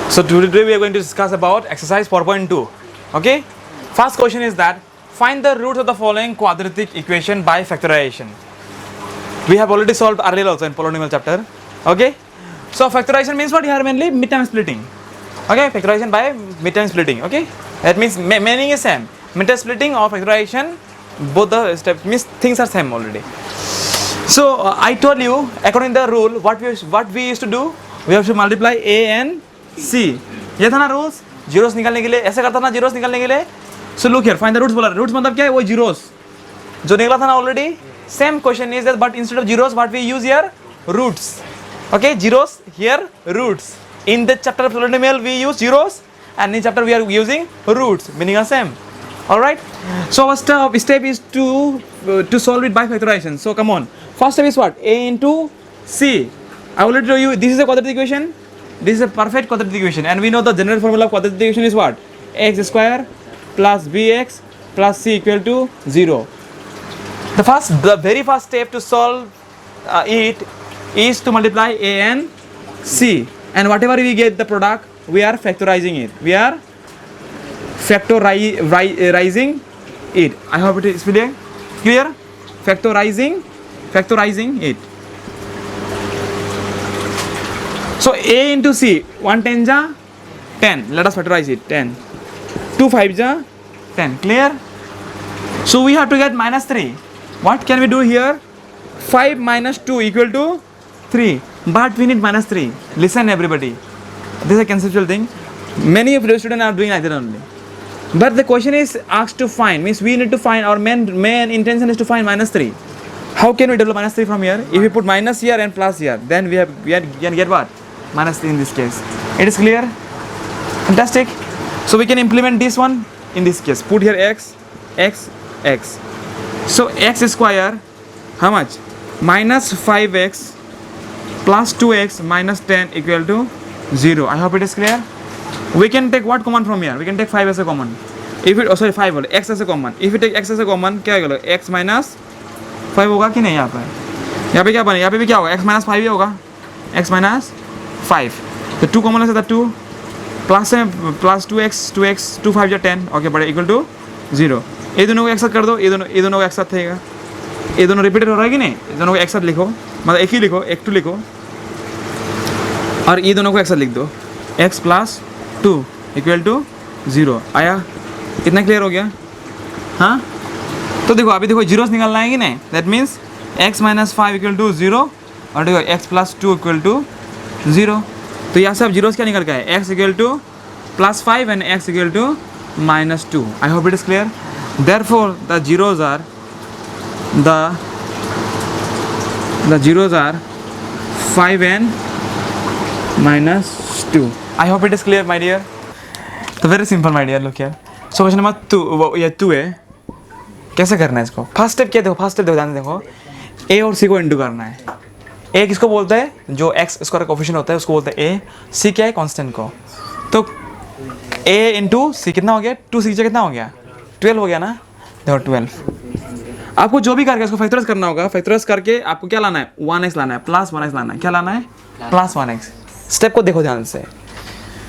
So today we are going to discuss about exercise 4.2. Okay. First question is that find the roots of the following quadratic equation by factorization. We have already solved earlier also in polynomial chapter. Okay. So factorization means what here mainly midterm splitting. Okay. Factorization by midterm splitting. Okay. That means meaning is same. Midterm splitting or factorization, both the steps means things are same already. So I told you according to the rule what we used to do, we have to multiply a and c. ये था ना rules zeros निकालने के लिए, ऐसे करता ना zeros निकालने के लिए. So look here find the roots बोला. रूट्स मतलब क्या है? वो जीरोस जो निकला था ना already. Same question is that but instead of zeros what we use here roots. Okay zeros here roots. In the chapter of polynomial we use zeros and in chapter we are using roots, meaning are same. All right. So our step is to solve it by factorization. So come on. First step is what? A into c. I already told you this is a quadratic equation. This is a perfect quadratic equation, and we know the general formula of quadratic equation is what? X square plus bx plus c equal to 0. The very first step to solve it is to multiply a and c, and whatever we get the product, we are factorizing it. We are factorizing it. I hope it is clear. Factorizing it. So a into c, 1 10 ja 10. Let us factorize it. 10. 2 5 ja 10. Clear? So we have to get minus 3. What can we do here? 5 minus 2 equal to 3. But we need minus 3. Listen everybody. This is a conceptual thing. Many of the students are doing like that only. But the question is asked to find, means we need to find, our main intention is to find minus 3. How can we develop minus 3 from here? If we put minus here and plus here, then we can get what? Minus 3 in this case. It is clear? Fantastic. So we can implement this one in this case. Put here x, x, x. So x square, how much? Minus 5x plus 2x minus 10 equal to 0. I hope it is clear. We can take what common from here? We can take 5 as a common. If it, oh sorry 5 बोले, x as a common. If we take x as a common, क्या होगा? x minus 5 होगा कि नहीं यहाँ पे? यहाँ पे क्या बने? यहाँ पे भी क्या होगा? x minus 5 ही होगा. x minus 5. तो 2 common है तो 2 plus है plus 2x 2 5 या 10. Okay, बड़े equal to 0. ये दोनों को एक साथ कर दो. ये दोनों को एक साथ रहेगा. ये दोनों रिपीटेड हो रहा है कि नहीं? ये दोनों को एक साथ लिखो. मतलब एक ही लिखो, एक 2 लिखो. और ये दोनों को एक साथ लिख दो. x plus 2 equal to 0. आया? कितना क्लियर हो गया? हाँ. तो देखो अभी देखो जीरोस निकालना है कि नहीं? That means x minus 5 equal to 0 और देखो x प्लस 2 इक्वल टू 0. तो यहाँ से अब जीरोस क्या निकल गया है? x equal to plus 5 and x equal to minus 2. I hope it is clear. Therefore the zeros are 5 and minus 2. I hope it is clear, my dear. तो very simple, my dear. Look here. So question number 2. ये 2 है. कैसे करना है इसको? First step क्या देखो? First step ध्यान देखो. a और c को इंटू करना है. a किसको बोलते हैं? जो x स्क्वायर कोफिशिएंट होता है उसको बोलते हैं a. c क्या है? कांस्टेंट को. तो a इंटू c कितना हो गया? 2 c कितना हो गया? 12 हो गया ना? देखो 12. आपको जो भी करके इसको फैक्टराइज करना होगा. फैक्टराइज करके आपको क्या लाना है? 1x लाना है, प्लस 1x लाना है. क्या लाना है? Plus 1x. स्टेप को देखो ध्यान से.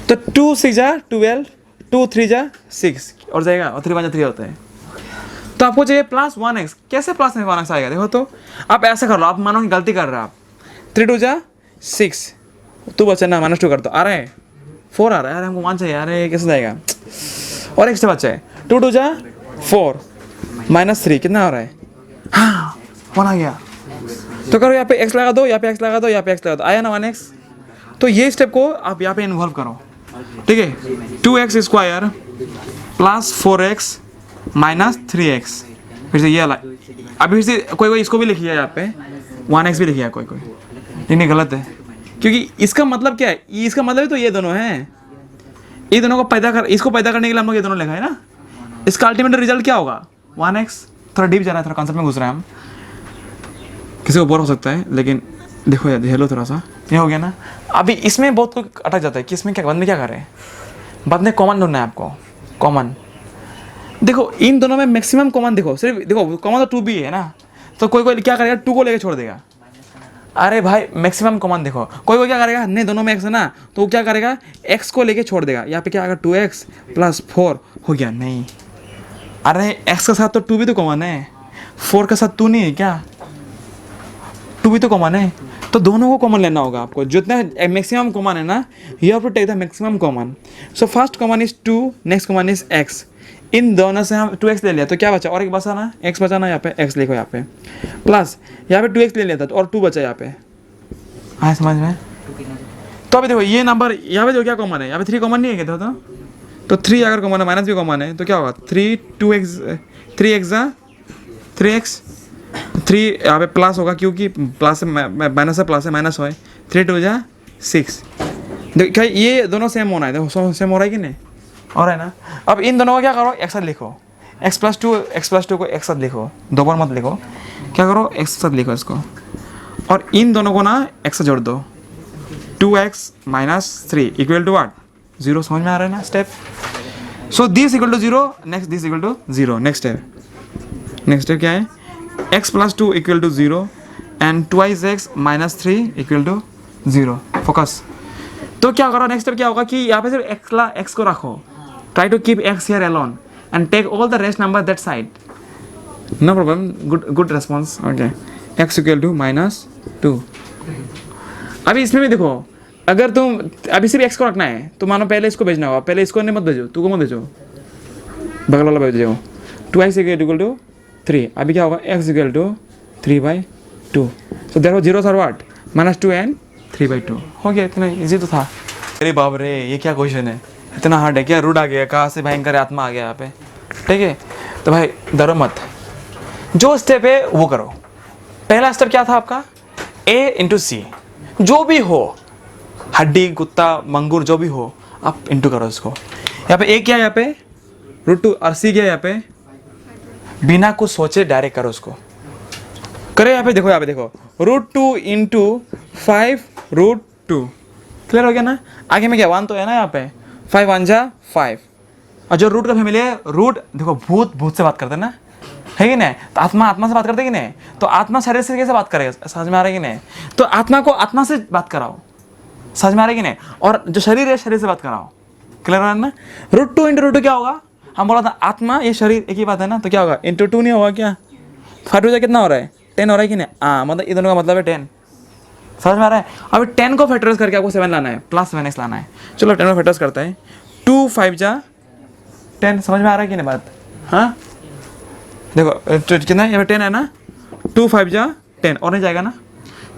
तो 2 6 जा 12, 2 3 जा 6 और जाएगा और 3 1 जा 3 होता है. तो आपको चाहिए प्लस 1x. कैसे प्लस 1x आएगा? देखो तो आप ऐसा कर लो. आप मानो कि गलती कर रहे हो आप. 3 2 जा 6. तू बच्चा ना माइनस 2 कर दो. आ रहा है 4 आ रहा है. अरे हमको 1 चाहिए. अरे कैसे जाएगा? और एक स्टेप बच्चा है. 2 2 जा 4 माइनस 3 कितना आ रहा है? हाँ 1 आ गया. तो करो यहाँ पे x लगा दो, यहाँ पे x लगा दो, यहाँ पे x लगा दो. आया ना 1x. तो ये स्टेप को आप यहाँ पे इन्वॉल्व करो. ठीक है. 2x square plus 4x minus 3x. फिर से ये अलग. अभी फिर से कोई इसको भी लिखिए यहाँ पे 1x भी लिखिए कोई. नहीं गलत है क्योंकि इसका मतलब क्या है? इसका मतलब तो ये दोनों हैं. ये दोनों को इसको पैदा करने के लिए हम लोग ये दोनों लिखा है ना. इसका अल्टीमेट रिजल्ट क्या होगा? 1x. थोड़ा डीप जा रहा है, थोड़ा कॉन्सेप्ट में घुस रहे हैं हम. किसी को बोर हो सकता है लेकिन देखो यार हेलो थोड़ा सा. ये हो गया ना. अभी इसमें बहुत कोई अटक जाता है कि इसमें क्या बंद में क्या कर रहे हैं. बाद में कॉमन ढूंढना है आपको. कॉमन देखो इन दोनों में मैक्सिमम कॉमन देखो. सिर्फ देखो कॉमन तो 2 भी है ना. तो कोई क्या करेगा? 2 को लेकर छोड़ देगा. अरे भाई मैक्सिमम कॉमन देखो, कोई क्या करेगा, नहीं दोनों में एक्स है ना, तो वो क्या करेगा, एक्स को लेके छोड़ देगा। यहाँ पे क्या आएगा, 2x प्लस 4 हो गया। नहीं, अरे एक्स के साथ तो 2 भी तो कॉमन है, 4 के साथ 2 नहीं है क्या, 2 भी तो कॉमन है। तो दोनों को कॉमन लेना होगा आपको, जितना मैक्सिमम कॉमन है ना, you have to take the maximum common. So first common is 2, next common is x। इन दोनों से हम 2x ले लिया तो क्या बचा, और एक बचा ना, x बचा ना, यहाँ पे x लिखो यहाँ पे, प्लस यहाँ पे 2x ले लिया था और 2 बचा यहाँ पे। हाँ समझ में। तो अभी देखो ये नंबर यहाँ पे जो क्या कॉमन है, यहाँ पे 3 कॉमन नहीं है क्या, तो 3 अगर कॉमन है, माइनस भी कॉमन है, तो क्या होगा, 3 यहाँ पे प्लस होगा, क्योंकि प्लस माइनस है, प्लस है माइनस हो, 3 2 जा 6। देखो ये दोनों सेम होना है, देखो सेम हो रहा है कि नहीं, हो रहा है ना। अब इन दोनों को क्या करो, एक साथ लिखो, x प्लस टू को एक साथ लिखो, दो बार मत लिखो, क्या करो एक साथ लिखो इसको, और इन दोनों को ना एक साथ जोड़ दो, 2x minus 3 equal to what, 0। समझ में आ रहा है ना step. So this equal to 0, next this equal to 0। Next step क्या है, x plus 2 equal to 0 and 2x minus 3 equal to 0। Focus. तो क्या करो, नेक्स्ट स्टेप क्या होगा कि यहाँ पे सिर्फ x को रखो, try to keep x here alone and take all the rest number that side. No problem, good response. Okay, x equal to minus 2। अभी इसमें भी देखो, अगर तुम अभी सिर्फ x को रखना है तो मानो पहले इसको भेजना होगा, पहले इसको नहीं मत भेजो, तू को मत भेजो, बगल वाला भेजो। 2x इक्वल टू 3, अभी क्या होगा, x equal to 3/2। So there zero are what, -2 and 3/2। हो गया, इतना इजी तो था। अरे बाप रे, ये क्या क्वेश्चन है, इतना हार्ड है क्या, रूट आ गया, कहाँ से भयंकर आत्मा आ गया यहाँ पे। ठीक है, तो भाई डरो मत, जो स्टेप है वो करो। पहला स्टेप क्या था आपका, a इंटू सी, जो भी हो, हड्डी कुत्ता मंगूर जो भी हो, आप इंटू करो इसको। यहाँ पे a क्या है, यहाँ पे √2, और c क्या है यहाँ पे, बिना कुछ सोचे डायरेक्ट करो उसको, करे। यहाँ पे देखो √2 इंटू 5√2, क्लियर हो गया ना। आगे में क्या 1 तो है ना, यहाँ पे 5 1 जा 5, और जो रूट का फैमिली है, रूट देखो भूत से बात करते हैं ना, है कि नहीं, तो आत्मा से बात करते कि नहीं, तो आत्मा शरीर से कैसे बात करेगा, समझ में आ रहा है कि नहीं। तो आत्मा को आत्मा से बात कराओ, समझ में आ रहा है कि नहीं, और जो शरीर है शरीर से बात कराओ, क्लियर है ना। √2 इंटू √2 क्या होगा, हम बोला था आत्मा ये शरीर एक ही बात है ना, तो क्या होगा, इंटू 2 नहीं होगा क्या, 5 कितना हो रहा है, 10 हो रहा है कि नहीं। हाँ, मतलब ये दोनों का मतलब है 10, समझ में आ रहा है। अभी 10 को फैक्टराइज करके आपको 7 लाना है, प्लस 7x लाना है। चलो 10 को फैक्टराइज करता है, 2 5 जा 10, समझ में आ रहा है कि नहीं बात। हाँ देखो कितना है, यहाँ पे 10 है ना, 2 5 जा 10, और नहीं जाएगा ना,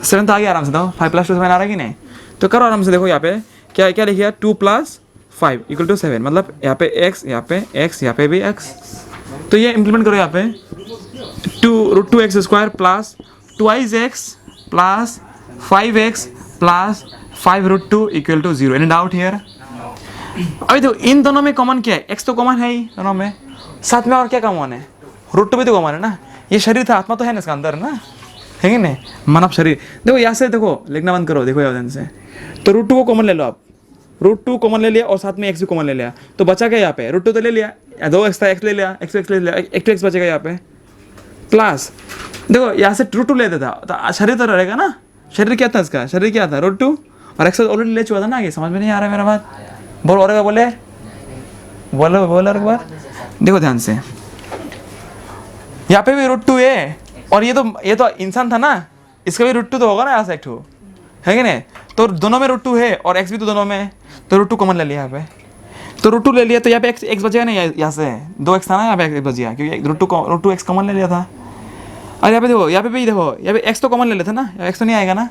7 तो आ गया आराम से। दो 5 + 2 7 आ रहा है कि नहीं, तो करो आराम से। देखो यहाँ पे क्या क्या लिखिए, 2 + 5 = 7, मतलब यहाँ पे x, यहाँ पे x, यहाँ पे भी x। तो ये इंप्लीमेंट करो यहाँ पे, 2√2x² plus 2x plus 5x plus 5√2 = 0। Any doubt here. अभी देखो इन दोनों में कॉमन क्या है, x तो कॉमन है ही दोनों में, साथ में और क्या कॉमन है, √2 भी तो कॉमन है ना। ये शरीर था, आत्मा तो है ना इसका अंदर ना, है कि नहीं, मानव शरीर। देखो यहाँ से देखो, लिखना बंद करो, देखो यहाँ से, तो √2 को कॉमन ले लो आप, √2 कॉमन ले लिया और साथ में x भी कॉमन ले लिया, तो बचा क्या यहाँ पे, √2 तो ले लिया, 2x था, x ले लिया, x ले लिया, एक तो x बचेगा यहाँ पे, प्लस देखो यहाँ से √2 ले देता तो शरीर तो रहेगा ना। शरीर क्या था इसका, शरीर क्या था, √2, और x ऑलरेडी ले चुका था ना। आगे समझ में नहीं आ रहा है मेरा बात, बोल और बोले और एक बार देखो ध्यान से, यहाँ पे भी √2 है, और ये तो इंसान था ना, इसका भी √2 तो होगा ना यहाँ से, एक ठो है कि नहीं, तो दोनों में √2 है और x भी तो दोनों में है, तो √2 कॉमन ले लिया यहाँ पे, तो √2 ले लिया, तो यहाँ पे x बचेगा नहीं, यहाँ से 2x था ना, यहाँ पे x बच गया, क्योंकि √2 x कॉमन ले लिया था। और यहाँ पे देखो, यहाँ पे x तो कॉमन ले लेता ना, x तो नहीं आएगा ना,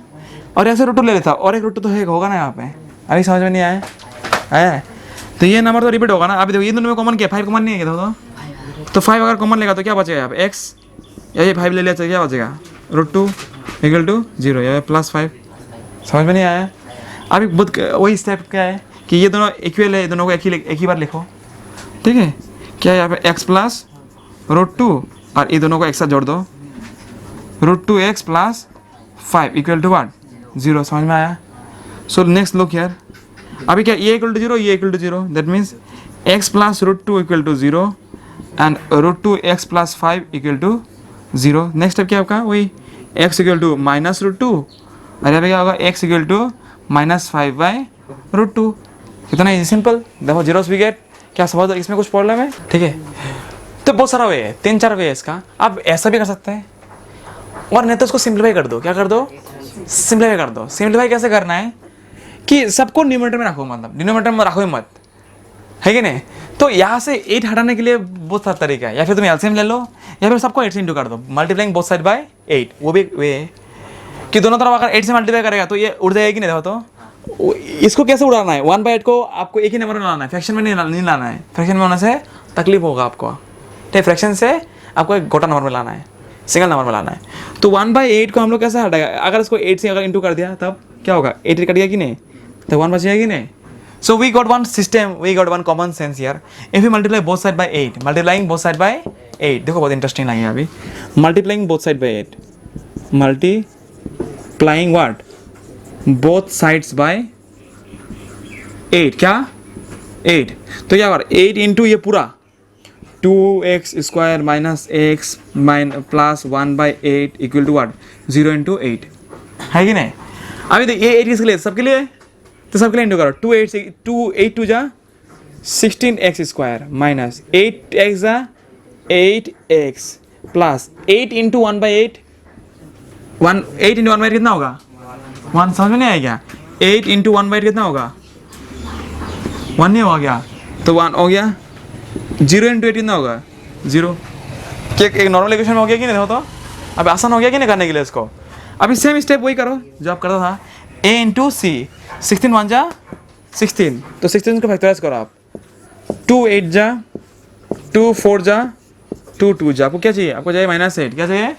और यहाँ से √2 ले लेता, और एक √2 तो होगा ना यहाँ पे। अभी समझ में नहीं आया, तो ये नंबर तो रिपीट होगा ना। अभी देखो ये दोनों में कॉमन क्या, 5 कॉमन नहीं है क्या, तो 5 अगर कॉमन लेगा तो क्या बचेगा यहाँ पे, x, या ये 5 ले लिया तो क्या बचेगा, √2 = 0, या +5। समझ में नहीं आया। अभी वही स्टेप क्या है कि ये दोनों इक्वल है, दोनों को एक ही बार लिखो, ठीक है। क्या है यहाँ पे, x प्लस √2, और ये दोनों को एक साथ जोड़ दो, √2x प्लस 5 = व्हाट, 0। समझ में आया। सो नेक्स्ट लुक हियर, अभी क्या, ये = 0, ये = 0, that means x plus √2 = 0 and √2x plus 5 = 0। Next step क्या आपका, वही x = -√2 और यहाँ पे क्या होगा x इक्वल टू -5/√2। कितना इजी सिंपल। देखो जीरोस वी गेट। क्या समझ इसमें कुछ प्रॉब्लम है? ठीक है, तो बहुत सारा वे है, 3-4 वे है इसका। आप ऐसा भी कर सकते हैं और नहीं तो उसको सिंप्लीफाई कर दो। क्या कर दो? सिंप्लीफाई कर दो। सिंप्लीफाई कैसे करना है कि सबको न्यूमरेटर में रखो, मतलब डिनोमिनेटर में रखो ही मत, है कि नहीं। तो यहाँ से 8 हटाने के लिए बहुत सारा तरीका है। या फिर तुम एलसीएम ले लो या फिर सबको 8 से इंटू कर दो, मल्टीप्लाइंग बोथ साइड बाय 8। वो भी वे है कि दोनों तरफ अगर 8 से मल्टीप्लाई करेगा तो ये उड़ जाएगी। नहीं देखो तो इसको कैसे उड़ाना है, 1/8 को आपको एक ही नंबर में लाना है, फ्रैक्शन में नहीं लाना है। फ्रैक्शन में होने से तकलीफ होगा आपको। ठीक, फ्रैक्शन से आपको एक गोटा नंबर में लाना है, सिंगल नंबर में लाना है। तो 1/8 को हम लोग कैसे हटाएगा? अगर इसको 8 से अगर इंटू कर दिया तब क्या होगा? 8 कट गया कि नहीं, तो 1 बच जाएगी नहीं। So we got one system, we got one common sense here. If we multiply both side by 8, multiplying both side by 8, देखो बहुत इंटरेस्टिंग लगेगा अभी। Multiplying both side by 8, multiplying what? Both sides by 8, क्या? 8, तो क्या होगा? 8 into ये पूरा 2x square minus x plus 1/8 equal to what? 0 into 8, है कि नहीं? अभी देखिए ये 8 किसके लिए? सबके लिए। तो सबके लिए इंटू करो। 8 2 जा 16x स्क्वायर माइनस 8x जा 8x प्लस 8 इंटू 1/8। 8 इंटू 1/8 कितना होगा? 1। समझ में नहीं आया क्या? 8 इंटू 1/8 कितना होगा? 1 नहीं होगा क्या? तो 1 हो गया। 0 इंटू 8 कितना होगा? 0। क्या एक नॉर्मल इक्वेशन में हो गया कि नहीं? देखो तो अब आसान हो गया कि नहीं करने के लिए इसको। अभी सेम स्टेप वही करो जो आप करता था। a इंटू सी, 16 1 जा 16, तो 16 को फैक्टराइज करो आप। 2 8 जा 2 4 जा 2 2 जा। आपको क्या चाहिए? आपको चाहिए -8। क्या चाहिए?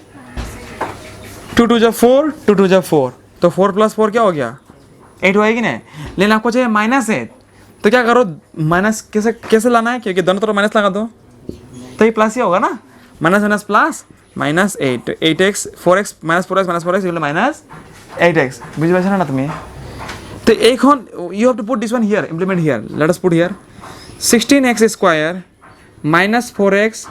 2 2 जा 4, 2 2 जा 4, तो 4 + 4 क्या हो गया? 8 होएगी नहीं। लेकिन आपको चाहिए -8, तो क्या करो? माइनस कैसे लाना है? क्योंकि दोनों तरफ माइनस लगा दो तो ये प्लस ही होगा ना। माइनस प्लस -8, तो 8x 4x -4x -8x। बुझे पाइछे ना তুমি? तो এখন you have to put this one here, implement here. Let us put here 16x square minus 4x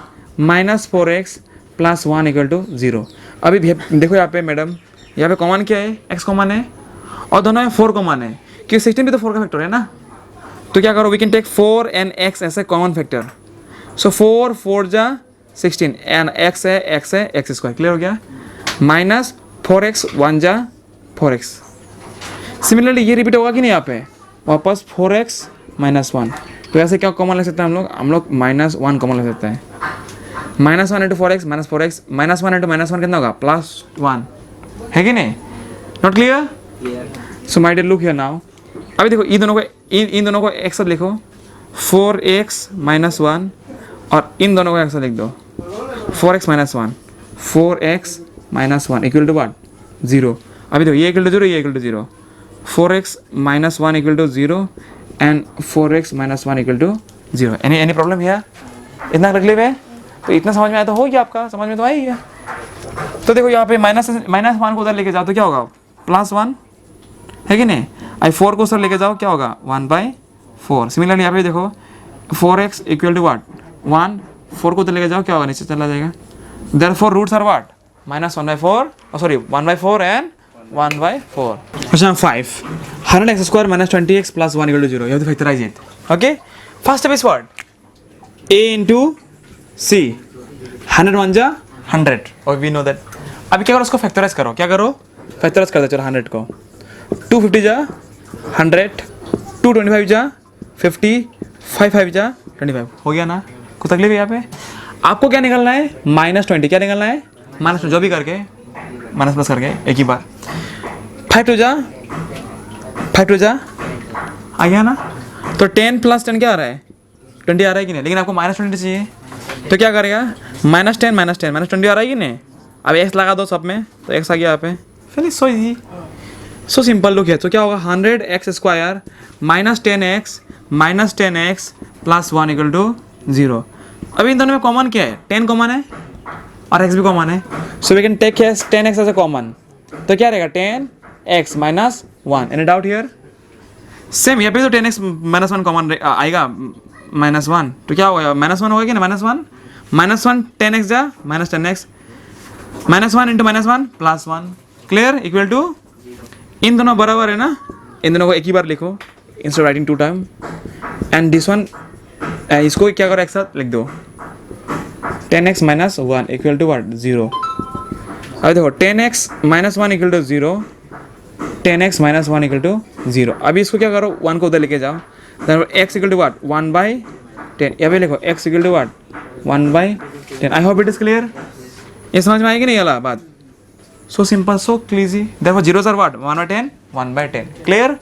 plus 1 equal to 0। अभी देखो यहाँ पे मैडम, यहाँ पे कॉमन क्या है? x कॉमन है और दोनों में 4 कॉमन है, क्योंकि 16 भी तो 4 का फैक्टर है ना। तो क्या करो? We can take 4 and x ऐसे कॉमन फैक्टर। सो 4 4 जा 16 एंड x है x स्क्वायर। क्लियर हो गया? माइनस 4x 1 जा 4x। सिमिलरली ये रिपीट होगा कि नहीं? यहाँ पे वापस 4x -1। तो ऐसे क्या कॉमन ले सकते हैं हम लोग -1 कॉमन ले सकते हैं। -1 इंटू 4x -4x -1 इंटू -1 कितना होगा? +1, है कि नहीं? Not clear? So my dear look here now. अभी देखो इन दोनों को एक साथ लिखो, 4x -1, और इन दोनों को एक साथ लिख दो 4x -1, 4x -1 equal to what? 0। अभी देखो ये इक्वल टू 0, ये equal to 0, 4x -1 equal to 0 and 4x -1 equal to 0। Any problem here? इतना तकलीफ है? तो इतना समझ में आया तो हो गया आपका, समझ में तो आई है। तो देखो यहाँ पे -1 को उधर लेके जाओ तो क्या होगा? +1, है कि नहीं? आई 4 को उधर लेके जाओ क्या होगा? 1/4। सिमिलरली यहाँ पे देखो 4x इक्वल टू व्हाट? 1, 4 को उधर लेके जाओ क्या होगा? नीचे चला जाएगा। Therefore roots are what? -1/4, sorry 1/4 and 1/4। Question 5. 100x square minus 20x plus 1 equal to 0. You have to factorize it. Okay? First step is what? A into C. 100 1 जा 100. और we know that. अभी क्या करो? उसको फैक्टराइज करो। क्या करो? Factorise कर दो। चलो 100 को 250 जा 100, 225 जा 50, 55 जा 25। हो गया ना? कोई तकलीफ है यहाँ पे? आपको क्या निकलना है? -20। क्या निकलना है? -20 जो भी करके माइनस प्लस करके एक ही बार। 5 2 जा आ गया ना? तो 10 + 10 क्या आ रहा है? 20 आ रहा है कि नहीं? लेकिन आपको -20 चाहिए तो क्या करेगा? -10 -20 आ रहा है कि नहीं? अब x लगा दो सब में तो x आ गया यहाँ पे। Finish. So easy, so simple. Look है तो क्या होगा? 100x square -10x plus 1 equal to 0। अभी इन दोनों में कॉमन क्या है? 10 कॉमन है और x भी कॉमन है। So we can take 10x as a common. तो क्या रहेगा? 10x -1। Any doubt here? Same यहाँ पे तो 10x -1 कॉमन आएगा, -1। तो क्या होगा? -1 होगा कि ना? -1 10x जा -10x -1 into -1 +1। Clear? Equal to इन दोनों बराबर है ना, इन दोनों को एक ही बार लिखो instead writing 2 time, and this one इसको क्या करो एक साथ लिख दो 10x minus 1 equal to what 0। अभी देखो 10x minus 1 equal to 0, 10x minus 1 equal to 0। अभी इसको क्या करो 1 को उधर लेके जाओ, x इक्वल टू व्हाट 1/10। यहाँ पे लिखो x equal to what 1/10। I hope it is clear. ये समझ में आएगी नहीं वाला बात? सो सिंपल, सो क्लीजी। देखो zeros are what 1/10, 1/10। Clear?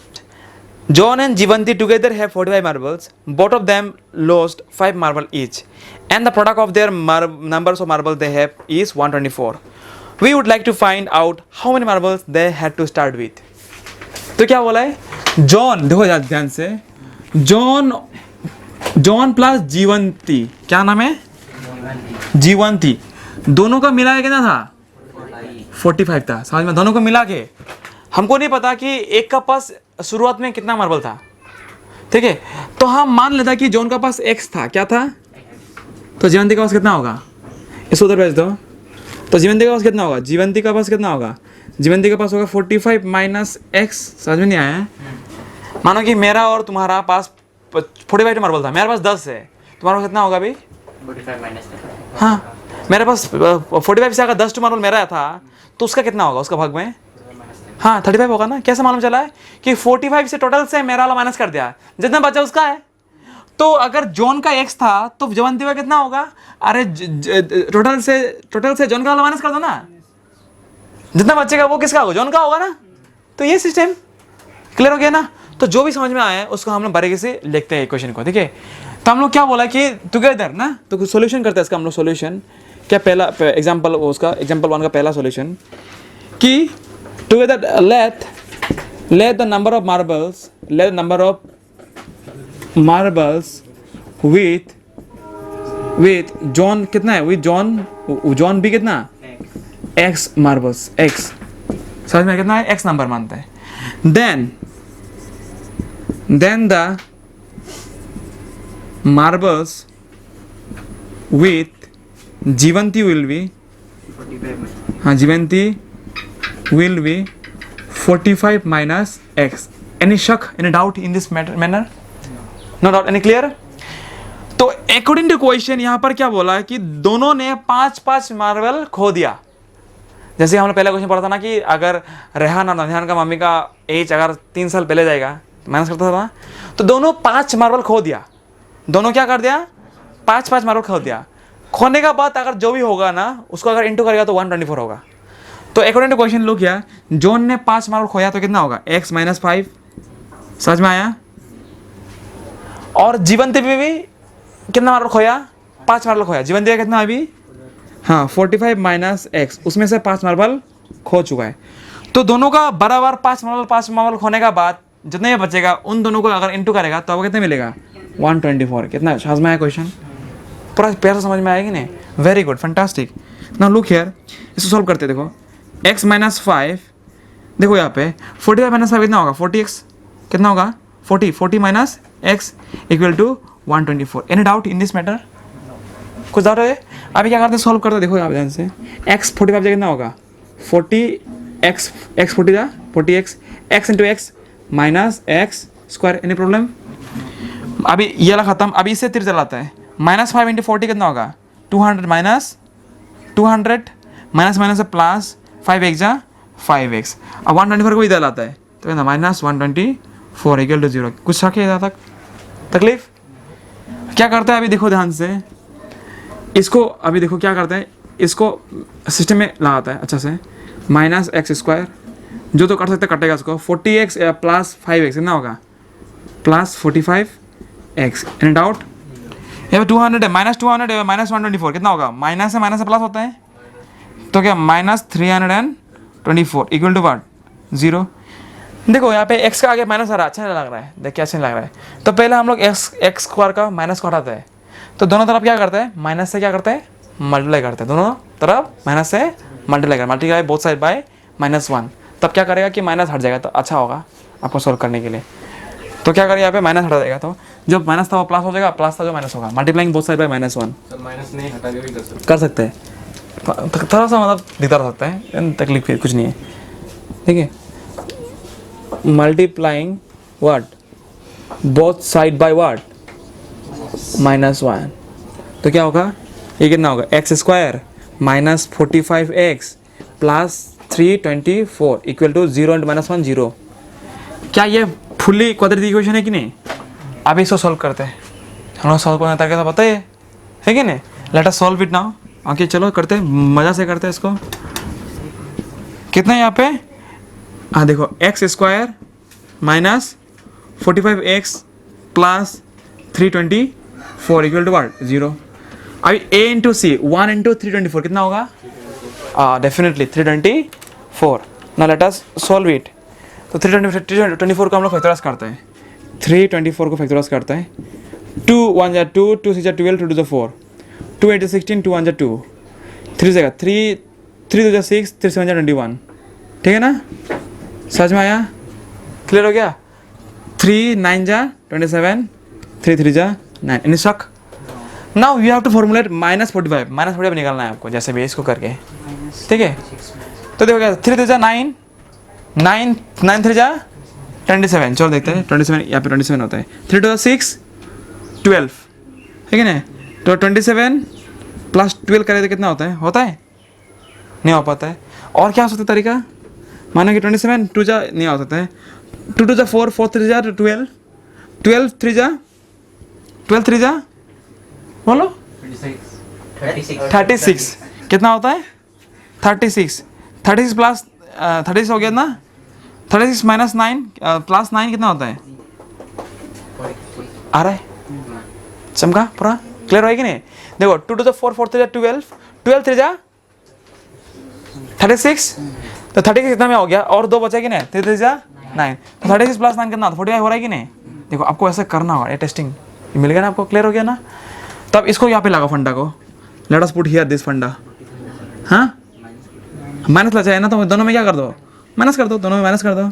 John and Jivanti together have 45 marbles. Both of them lost 5 marbles each, and the product of their numbers of marbles they have is 124. We would like to find out how many marbles they had to start with. तो क्या बोला है? John, देखो ध्यान से, John plus जीवंती, क्या नाम है? जीवंती। दोनों का मिला के कितना था? 45 था। समझ में? दोनों को मिला के हमको नहीं पता कि एक का पास शुरुआत में कितना मार्बल था, ठीक है? तो हम मान लेता कि जॉन का पास x था, क्या था? तो जीवंती का पास कितना होगा? इसको उधर भेज दो। तो जीवंती का पास कितना होगा? जीवंती का पास कितना होगा? जीवंती का पास होगा 45 माइनस x। समझ में नहीं आया है? मानो कि मेरा और तुम्हारा पास 45 मार्बल था, मेरे पास 10 है, तुम्हारा पास कितना होगा अभी? 45 माइनस। हाँ, मेरे पास 45 से अगर 10 मार्बल मेरा था तो उसका कितना होगा उसका भाग में? हाँ 35 होगा ना। कैसे मालूम चला है कि 45 से टोटल से मेरा वाला माइनस कर दिया, जितना बचा उसका है। तो अगर जॉन का x था तो जवंती का कितना होगा? अरे टोटल से जॉन का वाला माइनस कर दो ना, जितना बचेगा वो किसका होगा? जॉन का होगा ना। तो ये सिस्टम क्लियर हो गया ना? तो जो भी समझ में आया है उसको हम लोग बारीकी से लिखते हैं क्वेश्चन को, ठीक है? तो हम लोग क्या बोला कि टुगेदर ना, तो सोल्यूशन करते हैं इसका हम लोग। सोल्यूशन क्या? पहला एग्जाम्पल, उसका एग्जाम्पल 1 का पहला सोल्यूशन कि together let the number of marbles with John कितना है? with John भी कितना? x marbles, x समझ में कितना है? x नंबर मानते हैं। then the marbles with जीवंती will be, हाँ जीवंती will be 45 minus x. Any shock, any doubt in this manner? No doubt, any clear? तो अकॉर्डिंग टू क्वेश्चन यहाँ पर क्या बोला है कि दोनों ने 5-5 मार्बल खो दिया। जैसे हमने पहले क्वेश्चन पढ़ा था ना कि अगर रेहान और नदियान का मम्मी का एज अगर 3 साल पहले जाएगा तो माइनस करता था, तो दोनों 5 मार्बल खो दिया। दोनों क्या कर दिया? 5-5 मार्बल खो दिया। खोने का बाद अगर जो भी होगा ना उसको अगर इंटू करेगा तो 124 होगा। तो अकॉर्डिंग टू क्वेश्चन लुक किया, जॉन ने 5 मार्बल खोया तो कितना होगा? x minus 5। समझ में आया? और जीवंती भी कितना मार्बल खोया? 5 मार्बल खोया। जीवंती का कितना अभी? हाँ 45 माइनस x, उसमें से 5 मार्बल खो चुका है। तो दोनों का बराबर 5 मार्बल खोने का बाद जितने भी बचेगा उन दोनों को अगर इंटू करेगा तो आपको कितना मिलेगा? 124। कितना समझ में आया क्वेश्चन? पूरा प्यार समझ में आएगी नहीं? Very good, fantastic. Now look here, इसको सॉल्व करते देखो। x माइनस 5, देखो यहाँ पे 45 माइनस 5 कितना होगा? 40x कितना होगा? 40 minus x equal to 124। Any doubt in this matter? कुछ डाउट है? अभी क्या करते हैं? सॉल्व करते देखो यहाँ ध्यान से। x 45 कितना होगा? 40x, x 40 था 40x, x into x minus x square. Any problem? अभी ये वाला खत्म। अभी इससे 3 चलाता है। माइनस 5 इंटू 40 कितना होगा? 200 माइनस 200 माइनस माइनस से प्लस 5x जा 5x। अब 124 को इधर लाता है तो कहना माइनस 124 इक्वल टू 0। कुछ शक है इधर तक? तकलीफ? क्या करता है अभी देखो ध्यान से, इसको अभी देखो क्या करता है, इसको सिस्टम में लगाता है अच्छा से। माइनस एक्स स्क्वायर जो तो कर सकते कटेगा इसको। 40x प्लस 5x कितना होगा? Plus 45x। Any doubt? यहाँ पे 200 है, माइनस 200 है, माइनस 124 कितना होगा? माइनस से प्लस होता है तो क्या? Minus 324 equal to what? 0। देखो यहाँ पे x का आगे माइनस आ रहा है, अच्छा नहीं लग रहा है? देखिए अच्छा नहीं लग रहा है। तो पहले हम लोग x स्क्वायर का माइनस को हटाते हैं, तो दोनों तरफ क्या करते हैं? माइनस से क्या करते हैं? मल्टीप्लाई करते हैं। दोनों तरफ माइनस से मल्टीप्लाई बोथ साइड बाय -1। तब क्या करेगा कि माइनस हट जाएगा, तो अच्छा होगा आपको सॉल्व करने के लिए। तो क्या करेगा यहाँ पे? माइनस हटा देगा, तो जो माइनस था वो प्लस हो जाएगा, प्लस था जो माइनस होगा। Multiplying both side bye -1 minus नहीं हटा के भी कर सकते हैं। थोड़ा सा मतलब दिखता रह सकता है, तकलीफ कुछ नहीं है, ठीक है? Multiplying what, both side by what, -1। तो क्या होगा, ये कितना होगा, x square minus 45x plus 324 equal to 0 and -1 0। क्या ये फुल्ली क्वाड्रेटिक इक्वेशन है कि नहीं? अब इसको सॉल्व करते हैं, हम लोग सॉल्व करने का तरीका तो पता ही है कि नहीं? Let us solve it now. Okay चलो करते हैं, मज़ा से करते हैं इसको। कितना है यहाँ पे, हाँ देखो, x square minus 45x plus 324 equal to what, 0। अभी a इंटू सी, 1 इंटू 324 कितना होगा, डेफिनेटली 324। ना लेट अस सॉल्व इट। तो 324 को हम लोग फैक्टराइज करते हैं, 324 को फैक्टराइज करते हैं। 2 1 जा 2, 2 6 जा 12, 2 2 जा 4, 2 8 जा 16, 2 1 जा 2, 3 जगह 3, 3 2 जा 6, 3 7 जा 21। ठीक है ना, समझ में आया, क्लियर हो गया? 3 9 जा 27, 3 3 जा 9। एनी शक? Now you have to formulate -45 निकालना है आपको, जैसे भी इसको करके, ठीक है? तो देखो क्या, 3 3 जा 9, 9 9 3 जा 27। चलो देखते हैं, 27 यहाँ पे 27 होता है। 3 2 जा 6, 12, ठीक है ना? तो 27 प्लस 12 करें तो कितना होता है, नहीं हो पाता है। और क्या हो सकता है तरीका, मानो कि 27 2 जा नहीं हो सकता है, 2 2 जा 4, 4 3 जा 12, 12 3 जा 12 3 जा बोलो 36 कितना होता है, 36 प्लस 36 हो गया ना, 36 माइनस 9 प्लस 9 कितना होता है, आ रहा है, चमका पूरा क्लियर है कि नहीं? देखो 2 2 जा 4, 4 3 जा 12, 12 3 जा 36, तो 36 कितना में हो गया, और 2 बचा कि नहीं, 3 3 जा 9, तो 36 प्लस 9 कितना, 45 हो रहा है कि नहीं? देखो आपको ऐसा करना होगा, ये टेस्टिंग मिल गया ना आपको, क्लियर हो गया ना? तब इसको यहाँ पे लगाओ फंडा को, let us put here this फंडा। हाँ माइनस लगा है ना, तो दोनों में क्या कर दो, माइनस कर दो, दोनों में माइनस कर दो,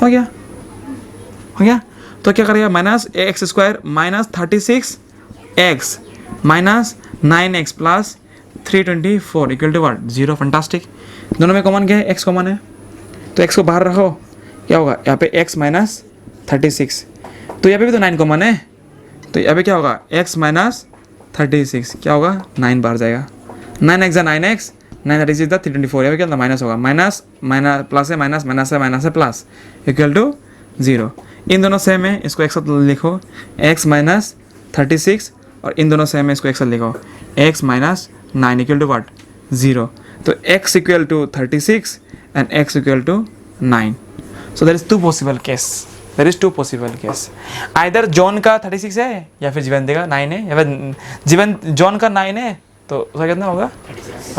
हो गया। तो क्या करेगा, minus x square minus 36x minus 9x plus 324 equal to what, 0। Fantastic. दोनों में कॉमन क्या है, x कॉमन है, तो x को बाहर रखो, क्या होगा यहाँ पे x माइनस 36, तो यहाँ पे भी तो 9 कॉमन है, तो यहाँ पे क्या होगा, x माइनस 36 क्या होगा, 9 बाहर जाएगा, 9x 9x 936 324, यहाँ पे क्या होता है, माइनस होगा, माइनस प्लस है, माइनस है प्लस इक्वल टू 0। इन दोनों सेम है, इसको एक साथ लिखो, x माइनस 36, और इन दोनों सेम है, इसको एक साथ लिखो, x minus 9 equal to what, 0। तो x equal to 36 and x equal to 9। So there is two possible case, either John का 36 है या फिर जीवंती का 9 है, या फिर जॉन का 9 है तो उसका कितना होगा,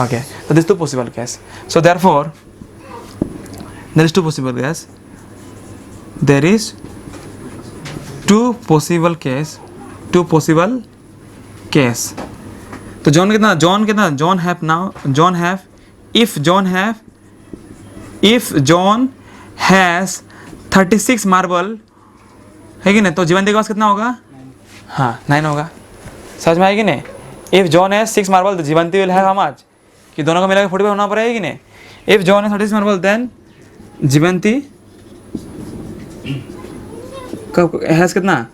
ओके। तो this two possible case, so therefore there is two possible case, there is two possible case. तो John have if John has 36 marble है कि नहीं, तो जीवंती के पास कितना होगा, हाँ 9 होगा। समझ में आएगी नहीं? इफ जॉन है 6 मार्बल, तो जीवंती विल हैव हाउ मच, कि दोनों को मिलाकर 45 होना पड़ेगा कि नहीं? इफ जॉन है 36 मार्बल, देन जीवंती का हैज कितना,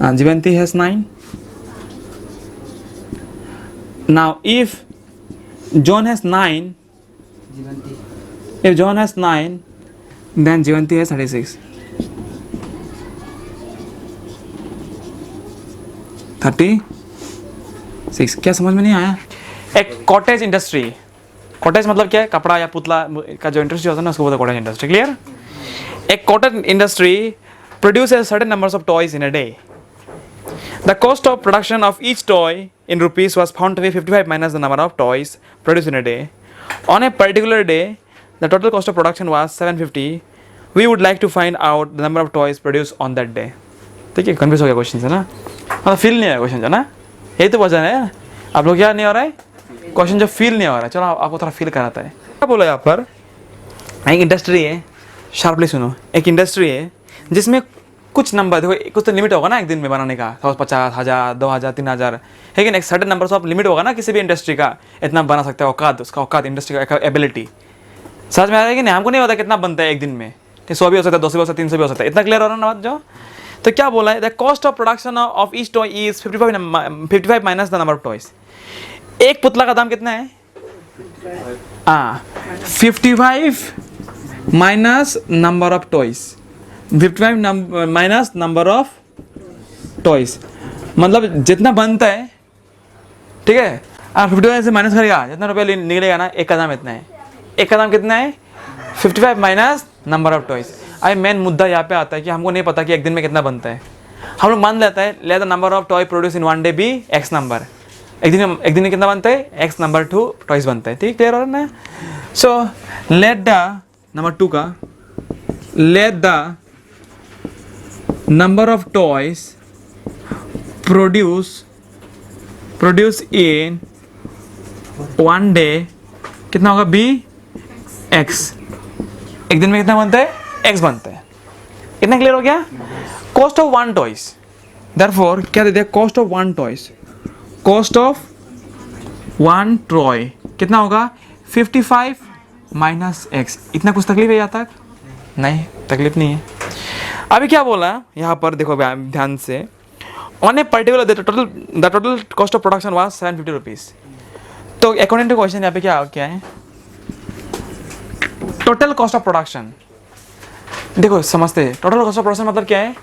हाँ Jivanti has 9। Now if John has 9, then Jivanti है 36। 36 क्या समझ में नहीं आया? एक कॉटेज इंडस्ट्री, कॉटेज मतलब क्या है, कपड़ा या पुतला का जो इंडस्ट्री होता है ना, उसको बोलते हैं कॉटेज इंडस्ट्री, क्लियर? एक cottage industry produces certain numbers of toys in a day. The cost of production of each toy in rupees was found to be 55 minus the number of toys produced in a day. On a particular day, the total cost of production was 750. We would like to find out the number of toys produced on that day. ठीक है, confuse हो गया question से ना, मतलब feel नहीं आया question है ना, यही तो वजह है। आप लोग क्या नहीं हो रहा है, क्वेश्चन जो फील नहीं हो रहा है, चलो आपको थोड़ा फील कराता है। क्या बोला यहाँ पर, एक इंडस्ट्री है, शार्पली सुनो, एक इंडस्ट्री है जिसमें कुछ नंबर, देखो कुछ तो लिमिट होगा ना एक दिन में बनाने का, 50,000 2,000 3,000, लेकिन एक सर्टेन नंबर ऑफ लिमिट होगा ना किसी भी इंडस्ट्री का, इतना बना सकते हैं, औकात, उसका औकात, इंडस्ट्री का एबिलिटी। समझ में आ रहा है कि नहीं? हमको नहीं पता कितना बनता है एक दिन में, तो 100 भी हो सकता है, 200 भी हो सकता है, 300 भी हो सकता है। इतना क्लियर हो रहा है ना बात जो? तो क्या बोला है, the cost of production of each toy is 55 minus the number of toys. एक पुतला का दाम कितना है? 55 minus number of toys, 55 minus number of toys, मतलब जितना बनता है, ठीक है। 55 से माइनस करेगा, जितना रुपया निकलेगा ना, एक का दाम इतना है। एक का दाम कितना है? 55 माइनस नंबर ऑफ टॉयज। अभी मेन मुद्दा यहाँ पे आता है कि हमको नहीं पता कि एक दिन में कितना बनता है। हम लोग मान लेता है, let the number of toy produce in one day be x number. एक दिन में कितना बनता है? एक्स नंबर 2 टॉयज बनता है। ठीक, क्लियर हो रहा है? सो लेट द नंबर 2 का, let the number of toys produce in one day कितना होगा? Be x. एक दिन में कितना बनता है? एक्स बनता है। इतना क्लियर हो गया? Cost of one toys, therefore क्या दे दिया? Cost of one toys, cost of one toy कितना होगा? 55 माइनस एक्स। इतना कुछ तकलीफ है यहाँ तक? नहीं, तकलीफ नहीं है। अभी क्या बोला यहाँ पर, देखो ध्यान से, on a particular the total cost of production was 750 rupees. तो अकॉर्डिंग टू क्वेश्चन यहाँ पे क्या है? Total cost of production. देखो समझते हैं, टोटल कॉस्ट ऑफ प्रोडक्शन मतलब क्या है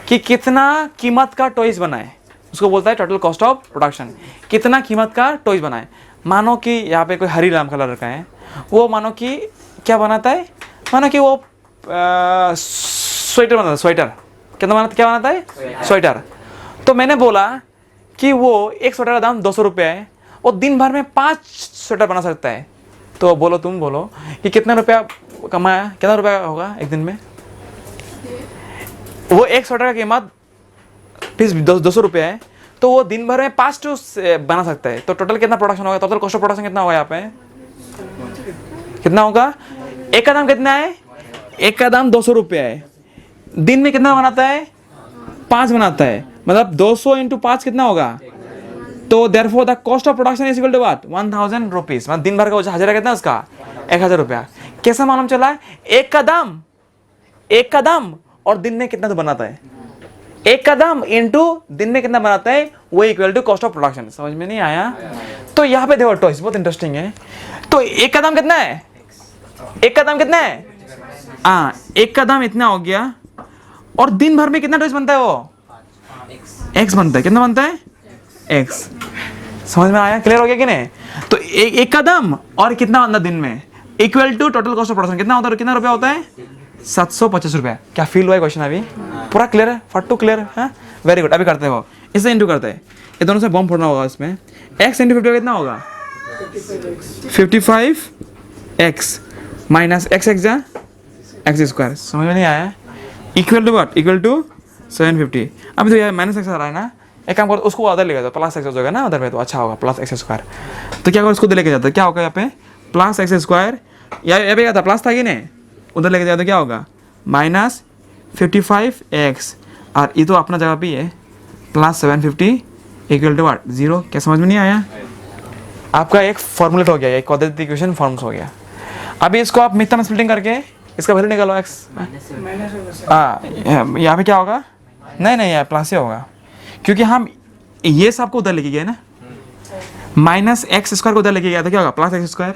कि कितना कीमत का टॉयज बनाए, उसको बोलता है टोटल कॉस्ट ऑफ प्रोडक्शन। कितना कीमत का टॉयज बनाए। मानो कि यहाँ पे कोई हरी राम कलर का है, वो मानो कि क्या बनाता है? मानो कि वो स्वेटर बनाता है। स्वेटर कितना बनाता, क्या बनाता है? स्वेटर। तो मैंने बोला कि वो एक स्वेटर का दाम 200 रुपये है, वो दिन भर में 5 स्वेटर बना सकता है। तो बोलो, तुम बोलो कि कितना रुपया कमाया, कितना रुपया होगा एक दिन में? वो एक स्वेटर का कीमत 200 रुपया है, तो वो दिन भर में 5 टू बना सकता है। तो टोटल कितना प्रोडक्शन होगा? टोटल कॉस्ट ऑफ प्रोडक्शन कितना होगा यहाँ पे? कितना होगा? एक का दाम कितना है? एक का दाम 200 रुपया है। दिन में कितना बनाता है? 5 बनाता है, मतलब 200 इंटू 5 कितना होगा? तो therefore the cost of production is equal to what? 1000 rupees. मतलब दिन भर का हजारा कितना उसका? 1000 रुपया। कैसा मालूम चला? एक का दाम और दिन में कितना तो बनाता है? एक का दाम इंटू दिन में कितना बनाता है, वो equal to cost of production. समझ में नहीं आया? तो यहाँ पे देखो टॉयज बहुत इंटरेस्टिंग है। तो एक का दाम कितना है? एक का दाम कितना है? एक का दाम इतना हो गया, और दिन भर में कितना टॉयज बनता है? वो एक्स बनता है। कितना बनता है? एक्स। समझ में आया? क्लियर हो गया कि नहीं? तो एक का दाम और कितना बनता दिन में, equal to total cost of production. कितना होता है? कितना रुपया होता है? 750 रुपया। क्या फील हुआ है क्वेश्चन? अभी पूरा क्लियर है? फट्टू क्लियर है? Very good. अभी करते हो, इससे इंटू करते हैं, ये दोनों से बम फोड़ना होगा इसमें। एक्स इंटू 50 कितना होगा? 55 एक्स माइनस एक्स स्क्वायर। समझ में नहीं आया? Equal to what? Equal to 750। अभी तो यार माइनस एक्स आ रहा है ना, एक काम करो, उसको उधर लेके जाओ, प्लस एक्स हो जाएगा ना उधर में, तो अच्छा होगा प्लस एक्स स्क्वायर। तो क्या करो, उसको लेके जाते क्या होगा यहाँ पे? Plus x square. यहाँ पे क्या था? प्लस था कि नहीं? उधर लेके जाओ तो क्या होगा? माइनस 55 एक्स, और ये तो अपना जगह पे है, प्लस 750 इक्वल टू व्हाट? 0। क्या समझ में नहीं आया? आपका एक फॉर्मूलेट हो गया, एक क्वाड्रेटिक इक्वेशन फॉर्म्स हो गया। अभी इसको आप मिथ्या में स्प्लिटिंग करके इसका वैल्यू निकालो एक्स। यहाँ पे क्या होगा? नहीं यार प्लस ही होगा, क्योंकि हम ये सब को उधर लेके गए ना, माइनस एक्स स्क्वायर को उधर लेके गया तो क्या होगा? Plus x square.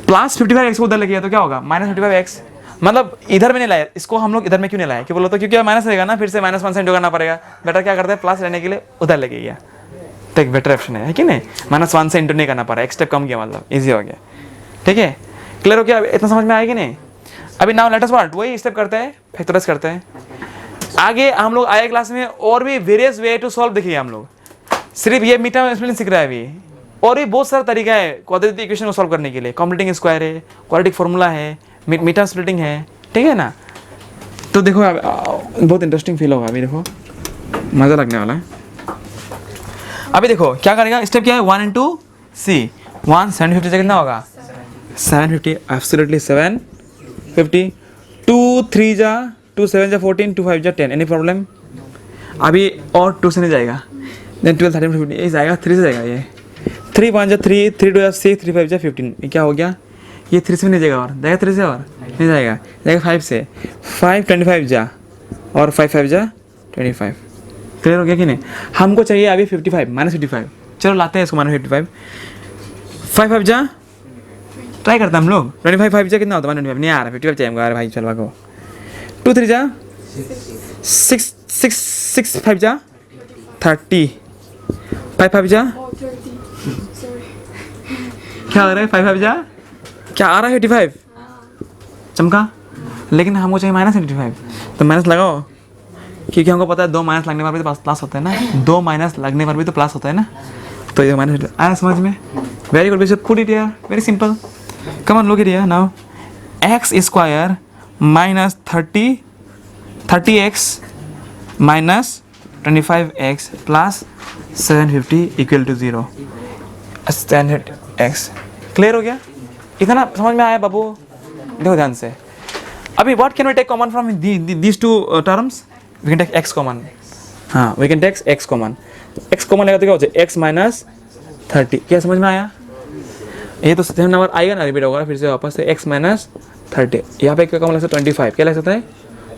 Plus 55 x को उधर लेके गया तो क्या होगा? Minus 55 x. मतलब इधर में नहीं लाया इसको हम लोग, इधर में क्यों नहीं लाया? क्यों बोलो तो? क्योंकि माइनस रहेगा ना, फिर से -1 से इंटू करना पड़ेगा। बेटर क्या करते हैं? प्लस रहने के लिए उधर लेके गया, तो एक बेटर ऑप्शन है कि नहीं? -1 से इंटू नहीं करना पड़ा, एक स्टेप कम किया, मतलब ईजी हो गया। ठीक है, क्लियर हो गया? इतना समझ में आएगा कि नहीं? अभी नाउ लेट अस व्हाट? वही स्टेप करते हैं, फैक्टराइज करते हैं। आगे हम लोग आए क्लास में और भी वेरियस वे टू सॉल्व देखिए। हम लोग सिर्फ ये मीटा में स्प्लिटिंग सीख रहा है अभी, और भी बहुत सारा तरीका है क्वाड्रेटिक इक्वेशन को सॉल्व करने के लिए। कंप्लीटिंग स्क्वायर है, क्वाड्रेटिक फार्मूला है, मीटा स्प्लिटिंग है, ठीक है ना? तो देखो बहुत इंटरेस्टिंग फील होगा अभी, देखो मज़ा लगने वाला है। अभी देखो क्या करेगा, स्टेप क्या है? 1 इंटू सी 1 750 से कितना होगा? 750, एब्सोल्युटली 750। 2 3 जा 2 7 जा 14, 2 5 जा 10। Any problem? अभी और 2 से नहीं जाएगा, देन 12 13 14 ये जाएगा, 3 से जाएगा। ये 3 1 जा 3 3 2 जा 6 3 5 जा 15। ये क्या हो गया? ये 3 से नहीं जाएगा, और जाएगा 3 से, और नहीं जाएगा, जाएगा 5 से। 5 25 जा, और 5 5 जा 25। क्लियर हो गया कि नहीं? हमको चाहिए अभी 55 -55। चलो लाते हैं इसको -55। 5 5 जा, ट्राई करते हैं हम लोग। 25 5 जा कितना होता है? 25 नहीं आ रहा, 55 चाहिए हमको। अरे भाई चलो भागो। 2 3 जा 6 6 6 5 जा 30। 5 5 जा क्या आ रहा है? 5 5 जा क्या आ रहा है? 85 चमका। लेकिन हमको चाहिए -85, तो माइनस लगाओ, क्योंकि हमको पता है 2 माइनस लगने पर भी तो प्लस होता है ना। 2 माइनस लगने पर भी तो प्लस होता है ना। तो ये माइनस आया समझ में? Very good, we should put it here, very simple. Come on look it here now. x square minus 30x minus 25x plus 750 equal to 0। Standard x clear हो गया? इतना समझ में आया बाबू? देखो ध्यान से। अभी what can we take common from these two terms? We can take x common. हाँ, we can take x common. x common लेगा तो क्या हो जाए? x minus 30। क्या समझ में आया? ये तो सेम नंबर आएगा ना, रिपीट होगा फिर से वापस से। x minus 30। यहाँ पे क्या कॉमन लग सकता है? 25। क्या लग सकता है?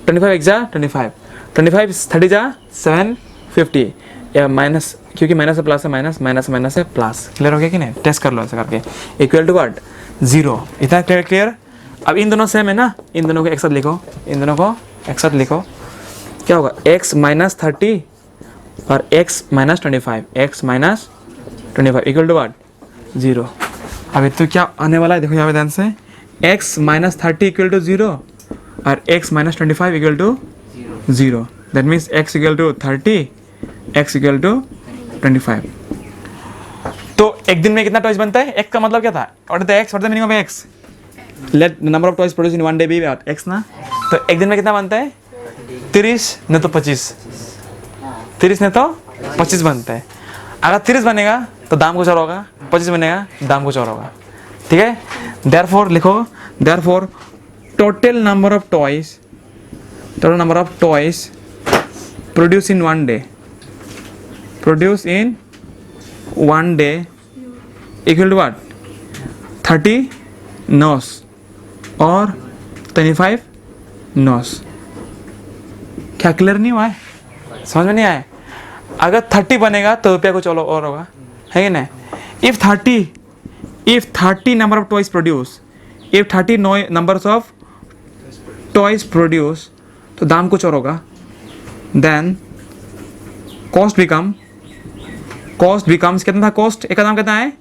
25 एक जा 25, 25 30 जा 750, या माइनस, क्योंकि माइनस से प्लस है माइनस, माइनस माइनस से प्लस। क्लियर हो गया कि नहीं? टेस्ट कर लो ऐसा करके। Equal to what? 0। इतना क्लियर? अब इन दोनों सेम है ना, इन दोनों को एक साथ लिखो, इन दोनों को एक साथ लिखो। क्या होगा? x माइनस 30 और x minus 25, x minus 25 equal to what? 0। अभी तो क्या आने वाला है देखो यहाँ पे ध्यान से। x माइनस 30 इक्वल टू 0 और x minus 25 equal to 0। That means x equal to 30, x equal to 25। तो एक दिन में कितना टॉयज बनता है? x का मतलब क्या था? What is the x? What is the meaning of x? Let number of toys produce in one day be x ना। तो एक दिन में कितना बनता है? 30 नहीं तो 25, 30 नहीं तो 25 बनता है। अगर 30 बनेगा तो दाम कुछ और होगा, 25 बनेगा दाम कुछ और होगा। ठीक है? देयरफॉर लिखो, therefore total number of toys produce in one day, produce in one day equal to what? 30 nos और 25 नॉस। क्या क्लियर नहीं हुआ है? समझ में नहीं आया? अगर 30 बनेगा तो रुपया कुछ और होगा, है कि नहीं? If 30 number of toys produce, if 30 numbers of toys produce, तो दाम कुछ और होगा। then cost becomes कितना था cost? एक का दाम कितना है?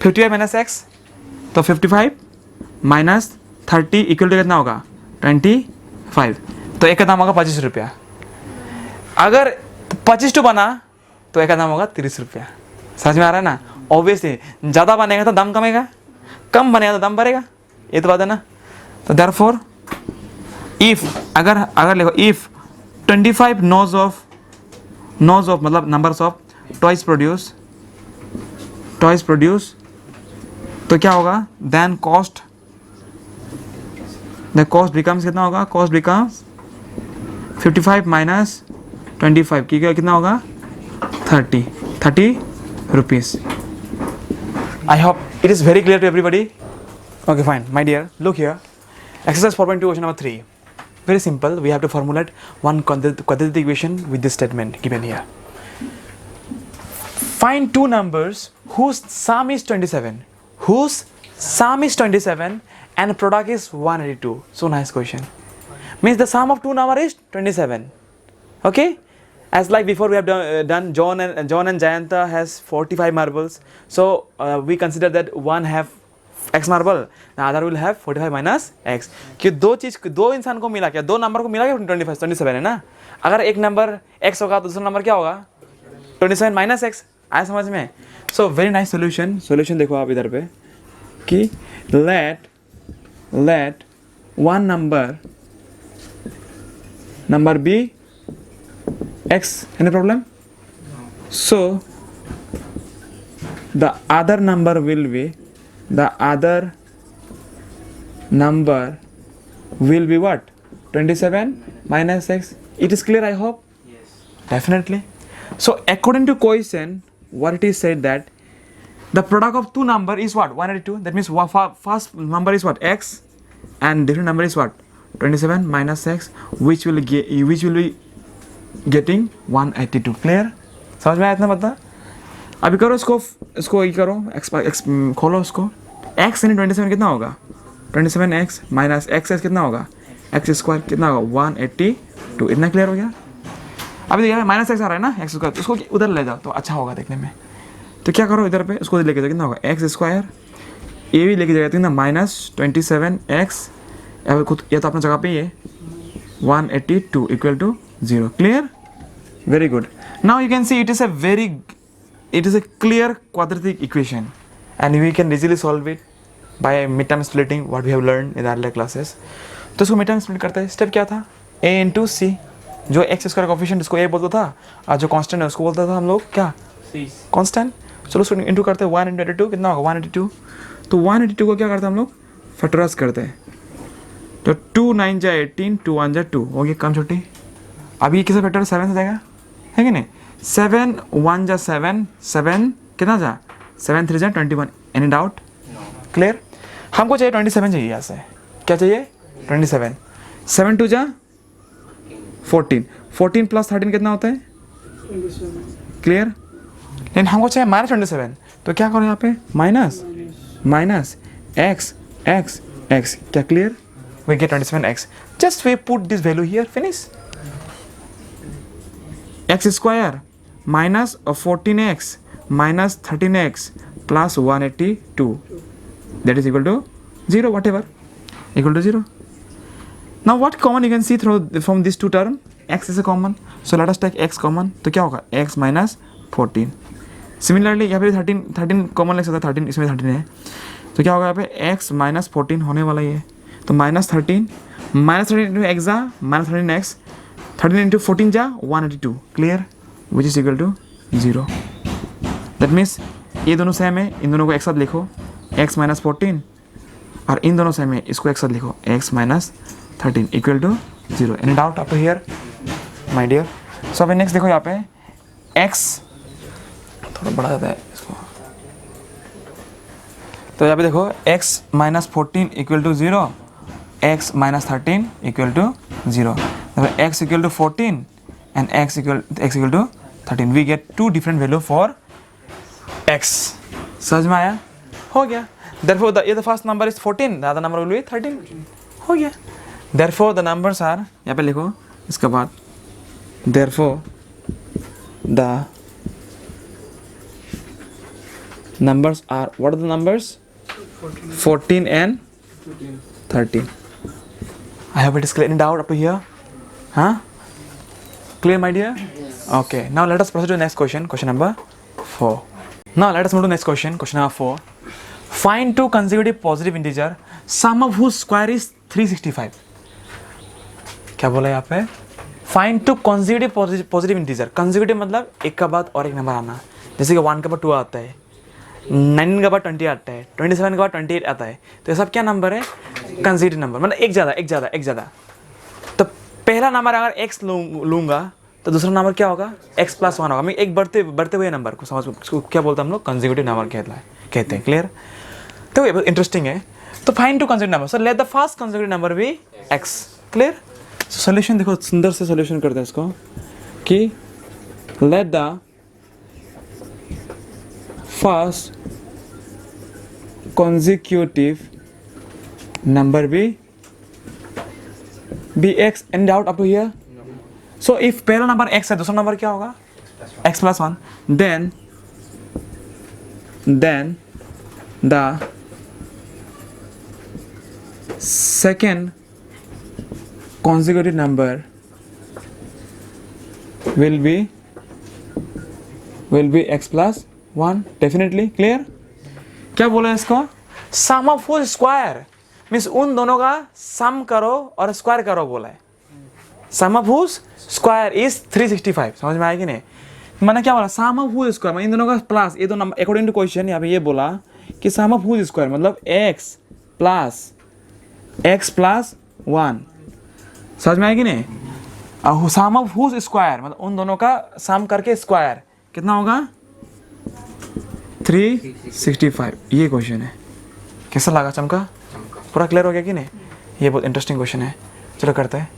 55 माइनस x, तो 55 माइनस 30 इक्वल टू कितना होगा? 25। तो एक का दाम होगा 25 रुपया। अगर 25 बना तो एक का दाम होगा 30 रुपया। समझ में आ रहा है ना? ऑब्वियसली ज़्यादा बनेगा तो दाम कमेगा, कम बनेगा तो दाम बढ़ेगा, ये तो बात है ना। तो देयरफॉर इफ अगर लिखो इफ 25 नोज ऑफ मतलब नंबर्स ऑफ टॉयज प्रोड्यूस तो क्या होगा? देन कॉस्ट बिकम्स कितना होगा? कॉस्ट बिकम्स 55 माइनस 25 की कितना होगा? 30 rupees. I hope it is very clear to everybody. Okay, fine. My dear, look here. Exercise 4.2 question number 3. Very simple. We have to formulate one quadratic equation with this statement given here. Find two numbers whose sum is 27. Whose sum is 27 and product is 182. So nice question. Means the sum of two numbers is 27. Okay? As like before we have done John and Jayanta has 45 marbles. So we consider that one have x marble, the other will have 45 minus x. कि दो इंसान को मिला क्या? दो number को मिला क्या? 27 है ना। अगर एक नंबर x होगा तो दूसरा नंबर क्या होगा? 27 माइनस x। आया समझ में? सो वेरी नाइस सोल्यूशन देखो आप इधर पे कि let one number be x, any problem? So the other number will be what? 27 minus x. It is clear, I hope? Yes. Definitely. So according to question, what it is said that The product of two number is what? 182. That means first number is what? X, and different number is what? 27 minus x, which will be getting 182. Clear? समझ में आया इतना बता? अभी करो इसको ये करो, x खोलो इसको. x यानी 27 कितना होगा? 27x minus x कितना होगा? x स्क्वायर कितना होगा? 182. इतना क्लियर हो गया? अभी देखिए माइनस एक्स आ रहा है ना, एक्स स्क्वायर, उसको उधर ले जाओ तो अच्छा होगा देखने में. तो क्या करो, इधर पे उसको लेके जाओ, कितना होगा? एक्स स्क्वायर, ये भी लेके जाएगा कितना? -27x, खुद ये तो अपना जगह पे ही है, 182 equal to 0. Clear? Very good. Now you can see it is a clear quadratic equation and we can easily solve it by mid term splitting what we have learn in earlier classes. तो इसको mid term split करते हैं. Step क्या था? a into सी, जो x square coefficient इसको a बोलता था और जो कांस्टेंट है उसको बोलता था हम लोग क्या? कांस्टेंट. चलो उसको इंटू करते हैं. 1 इंटू 82 कितना होगा? 182. तो 182 को क्या करते हैं हम लोग? फैक्टराइज करते हैं. तो 2 9 जा 18, 2 1 जा 2 हो गया कम छोटी. अभी किसे फैक्टर 7 से जाएगा, है कि नहीं? 7 1 जा 7, 7 कितना जा? 7 3 जा 21. Any doubt? क्लियर? हमको चाहिए 27 चाहिए यहाँ से. क्या चाहिए? 27. 7 2 जा 14. 14 प्लस 13 कितना होता है? क्लियर? लेकिन हमको चाहिए -27. तो क्या करो यहाँ पे? Minus x x x. क्या clear? We get 27x. Just we put this value here. Finish. X square minus 14x minus 13x plus 182. That is equal to 0, whatever. Equal to 0. Now what common you can see from these two terms? X is a common. So let us take x common. तो क्या होगा? x minus 14. Similarly यहाँ पे 13 common ले सकता है. 13 इसमें 13 है. तो क्या होगा यहाँ पे? x minus 14 होने वाला ही है. तो -13 into x जा -13x, 13 into 14 जा 182. Clear? Which is equal to 0. That means ये दोनों सेम है. इन दोनों को एक साथ लिखो, x minus 14, और इन दोनों सेम है, इसको एक साथ लिखो, x minus 13 equal to 0. Any doubt up here my dear? So अभी नेक्स्ट देखो यहाँ पे x थोड़ा बड़ा जाता है इसको. तो यहाँ पे देखो x minus 14 equal to 0, x minus 13 equal to 0. x equal to 14 and x equal to 13. We get two different value for x. समझ में आया? हो गया. Therefore the first number is 14, the other number will be 13. हो गया. Therefore the numbers are, यहाँ पे लिखो इसके बाद, therefore the numbers are, what are the numbers? 14 and 13. I hope it is clear. Any doubt up to here? Huh? Clear, my dear? Okay. Now let us proceed to the next question. Question number 4. Now let us move to the next question. Question number 4. Find two consecutive positive integer, sum of whose square is 365. क्या बोला यहाँ पे? Find two consecutive positive integer. Consecutive मतलब एक का बाद और एक नंबर आना. जैसे कि 1 के बाद 2 आता है, 9 के बाद 20 आता है, 27 के बाद 28 आता है. तो ये सब क्या नंबर है? Consecutive number. मतलब एक ज़्यादा. तो पहला नंबर अगर x लूँगा तो दूसरा नंबर क्या होगा? x + 1 होगा. मैं एक बढ़ते हुए नंबर को समझ, उसको क्या बोलते हैं हम लोग? कंसेक्यूटिव नंबर कहते हैं. क्लियर? तो ये इंटरेस्टिंग है. तो find two consecutive number. So let the first consecutive number be x. Clear? So solution देखो, सुंदर से सॉल्यूशन करते हैं इसको कि लेट द फर्स्ट consecutive number be x. Any doubt up to here? So if पहला नंबर x है, दूसरा नंबर क्या होगा? x plus 1. Then the second consecutive number will be x plus 1. Definitely clear? क्या बोला है इसको? सम ऑफ हुज स्क्वायर मीन्स उन दोनों का सम करो और स्क्वायर करो बोला है. सम ऑफ हुज स्क्वायर इज 365. समझ में आया कि नहीं? मैंने क्या बोला? सम ऑफ हुज स्क्वायर इन दोनों का प्लस, ये दो नंबर अकॉर्डिंग टू क्वेश्चन यहाँ पे ये बोला कि सम ऑफ हुज स्क्वायर मतलब x plus 1. समझ में आया कि नहीं? और सम ऑफ हुज स्क्वायर मतलब उन दोनों का सम करके स्क्वायर कितना होगा? 365 ये क्वेश्चन है। कैसा लगा चमका? पूरा क्लियर हो गया कि नहीं? ये बहुत इंटरेस्टिंग क्वेश्चन है। चलो करते हैं।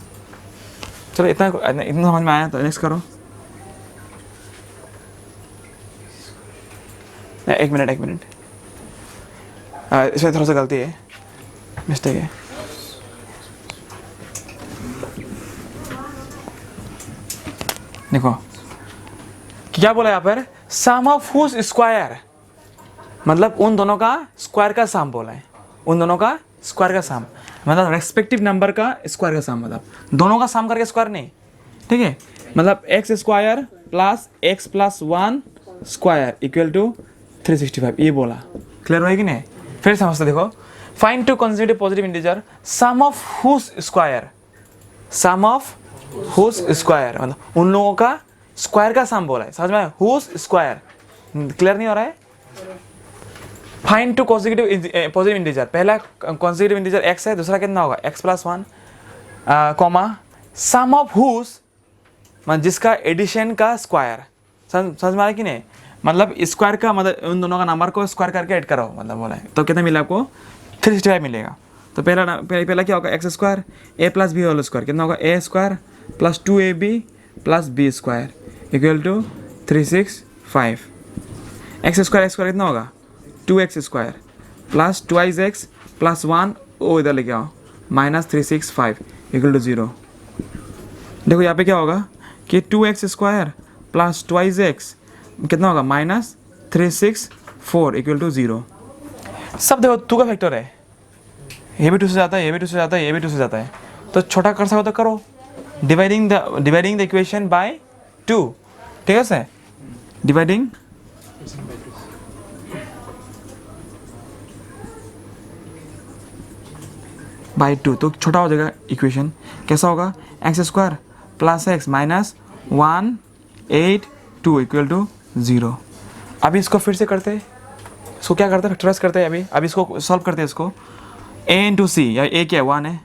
चलो इतना समझ में आया तो नेक्स्ट करो। एक मिनट इसमें थोड़ा सा गलती है, मिस्टेक है। देखो क्या बोला यहाँ पर, सम ऑफ हुज स्क्वायर, मतलब उन दोनों का स्क्वायर का सम बोला है। उन दोनों का स्क्वायर का सम मतलब रेस्पेक्टिव नंबर का स्क्वायर का सम, मतलब दोनों का सम करके स्क्वायर नहीं, ठीक है। मतलब x square plus x plus 1 square equal to 365 ये बोला। क्लियर है कि नहीं? फिर समझते देखो, find two consecutive positive integer sum of whose square, sum of whose square मतलब उन लोगों का स्क्वायर का सम बोला है। समझ में? हुज स्क्वायर क्लियर नहीं हो रहा है? Find two consecutive positive integer, पहला कंसेक्यूटिव इंटीजर x है, दूसरा कितना होगा x plus 1 comma sum of whose मतलब जिसका एडिशन का स्क्वायर। समझ में आ रहा है कि नहीं? मतलब स्क्वायर का मतलब उन दोनों का नंबर को स्क्वायर करके ऐड करो मतलब बोला है। तो कितना मिला आपको? 365 मिलेगा। तो पहला क्या होगा? X square A plus B whole square कितना होगा? ए स्क्वायर प्लस 2ab प्लस B square equal to 365। X square कितना होगा? 2x square plus 2x plus 1 ओ इधर लेके आओ माइनस 365 इक्वल टू 0। देखो यहाँ पे क्या होगा कि 2x स्क्वायर प्लस 2x कितना होगा? Minus 364 equal to 0। सब देखो 2 का फैक्टर है, ये भी 2 से जाता है, ये भी 2 से जाता है, ये भी 2 से जाता है। तो छोटा कर सको तो करो, डिवाइडिंग द इक्वेशन बाय 2, ठीक है सर? डिवाइडिंग बाई 2 तो छोटा हो जाएगा इक्वेशन। कैसा होगा? X square plus x minus 182 equal to 0। अभी इसको फिर से करते हैं, इसको क्या करते हैं? फैक्टराइज करते हैं। अभी इसको सॉल्व करते हैं। इसको a इंटू सी, या a क्या है? 1 है,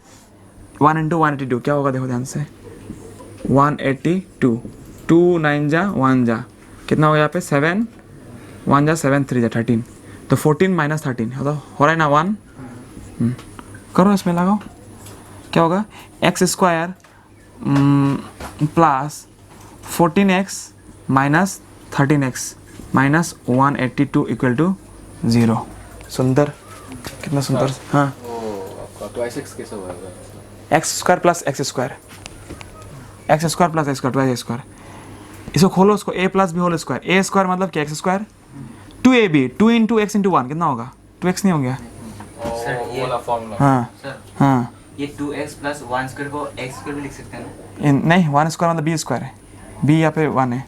1 इंटू 182 क्या होगा? देखो ध्यान से 182, 2 9 जा 1 जा कितना होगा यहाँ पे? 7 1 जा 7 3 जा 13, तो 14 माइनस 13 हो रहा है ना 1। करो इसमें लगाओ, क्या होगा? X square plus 14x minus 13x minus 182 equal to 0। सुंदर, कितना सुंदर। हाँ तो ऐसे कैसे होगा? X square plus x square, x square plus x square 2x square. इसको खोलो, इसको a plus B whole square. A square मतलब क्या? X square 2ab 2 into x into 1 कितना होगा? 2x नहीं हो गया? सर ये वाला फॉर्मूला। हाँ सर हाँ, ये 2x प्लस 1 स्क्वायर को x स्क्वायर भी लिख सकते हैं ना? नहीं 1 स्क्वायर मतलब b स्क्वायर है, b यहाँ पे 1 है।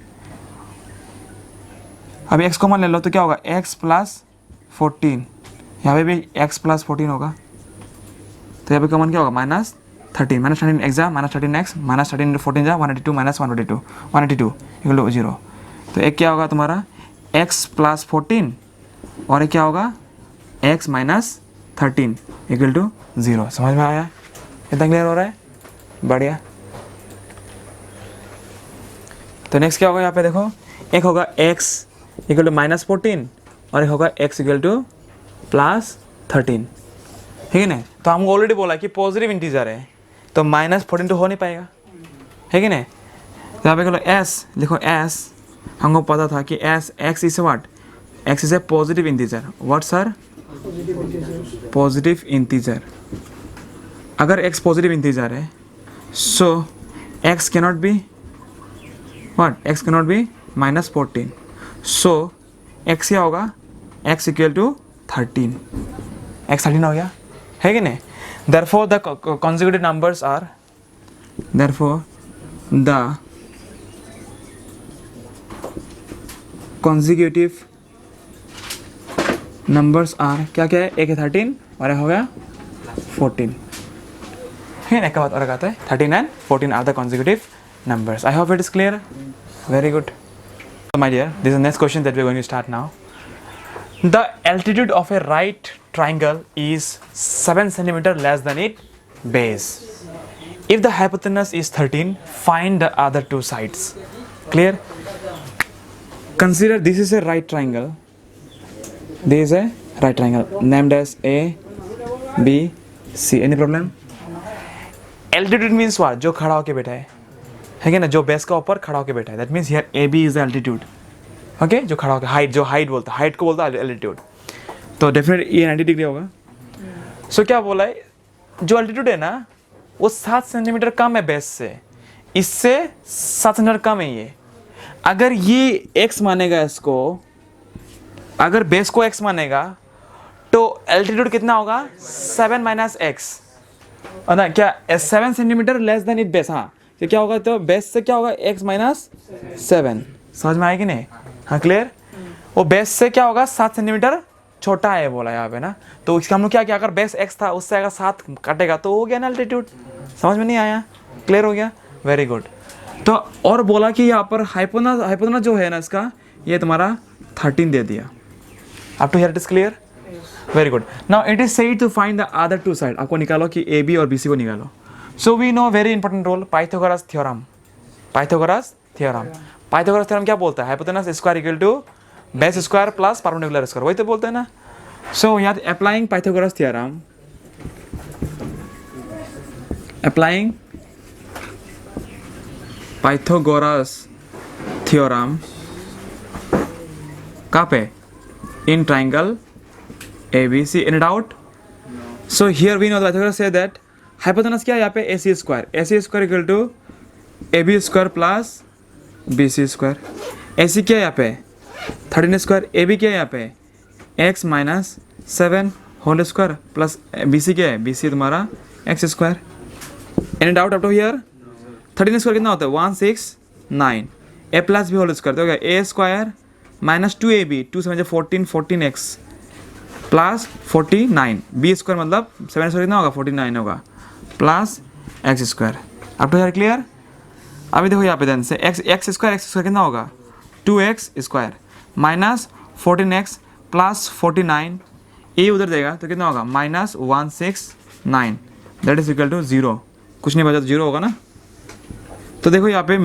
अभी x कॉमन ले लो तो क्या होगा? x प्लस 14, यहाँ पे भी x प्लस 14 होगा, तो यहाँ पे कॉमन क्या होगा? माइनस 13 माइनस 13 x जा माइनस 13x माइनस 13 इंटू 14 जा 182 माइनस 182 इक्वल टू 0। तो एक क्या होगा तुम्हारा? x प्लस 14 और एक क्या होगा? x minus 13 equal to 0। समझ में आया? इतना क्लियर हो रहा है? बढ़िया। तो नेक्स्ट क्या होगा यहाँ पे देखो, एक होगा x इक्वल टू माइनस 14 और एक होगा x इक्वल टू प्लस 13, ठीक है ना? तो हमको ऑलरेडी बोला कि पॉजिटिव इंटीजर है तो माइनस 14 तो हो नहीं पाएगा, है कि नहीं? तो यहाँ पे बोलो s, लिखो s, हमको पता था कि s x is what? x is a positive integer. What sir? Positive integer. अगर x पॉजिटिव इंटीजर है सो x cannot be what? x cannot be minus 14। So x क्या होगा? x equal to 13। x 13 हो गया, है कि नहीं? Therefore the consecutive numbers are, therefore the consecutive numbers are क्या क्या है? एक है 13 और एक हो गया 14, है ना? एक बात और आता है 13 and 14 are the consecutive numbers. I hope it is clear. Very good. So my dear, this is the next question that we are going to start now. The altitude of a right triangle is 7 centimeter less than its base. If the hypotenuse is 13, find the other two sides. Clear? Consider this is a right triangle this है right triangle named as ABC. Any problem? Altitude means what? जो खड़ा होके बैठा है कि ना, जो base का ऊपर खड़ा होके बैठा है, that means here AB is the altitude. Okay, जो खड़ा होकर हाइट, जो हाइट बोलता है, हाइट को बोलता है एल्टीट्यूड. तो डेफिनेट ये 90 डिग्री होगा. सो क्या बोला है, जो एल्टीट्यूड है ना वो 7 सेंटीमीटर कम है बेस से, इससे 7 सेंटीमीटर कम है ये. अगर ये x मानेगा इसको, अगर बेस को x मानेगा तो एल्टीट्यूड कितना होगा? 7 माइनस एक्स. ना क्या 7 centimetre less than it base. हाँ, तो क्या होगा, तो बेस से क्या होगा? x minus 7. समझ में आएगी नहीं? हाँ, क्लियर. वो बेस से क्या होगा? 7 सेंटीमीटर छोटा है बोला यहाँ पे ना. तो इसका हम लोग क्या किया, अगर बेस x था उससे अगर 7 काटेगा तो हो गया ना एल्टीट्यूड. समझ में नहीं आया? क्लियर हो गया? Very good. तो और बोला कि यहाँ पर हाइपोटेनस जो है ना इसका, ये तुम्हारा 13 दे दिया. Up to here it is clear? Very good. Now it is said to find the other two side. आपको निकालो कि AB और BC को निकालो. So we know very important rule, Pythagoras theorem. Pythagoras theorem. Pythagoras theorem क्या बोलता है? Hypotenuse square equal to base square plus perpendicular square. वही तो बोलते हैं ना. सो यहाँ applying Pythagoras theorem, applying Pythagoras theorem कहाँ पे? In triangle ABC. Any doubt? So here we know that Pythagoras say that hypotenuse क्या है यहाँ पे? AC square. AC square equal to AB square plus BC square. AC क्या है यहाँ पे? 13 square. AB क्या है यहाँ पे? X minus 7 whole square plus BC क्या है? BC तुम्हारा X square. Any doubt up to here? 13 square कितना होता है? 169. A plus B whole square तो हो गया A square minus 2AB. 2 से मुझे 14x प्लस 49. बी स्क्वायर मतलब 7 स्क्वायर कितना होगा? 49 होगा प्लस एक्स स्क्वायर. अब तो यार क्लियर. अभी देखो यहाँ पे देन से एक्स स्क्वायर कितना होगा? 2x square minus 14x plus 49. ए उधर देगा तो कितना होगा? Minus 169. That is equal to 0. कुछ नहीं बचा तो 0 होगा ना. तो देखो यहाँ पे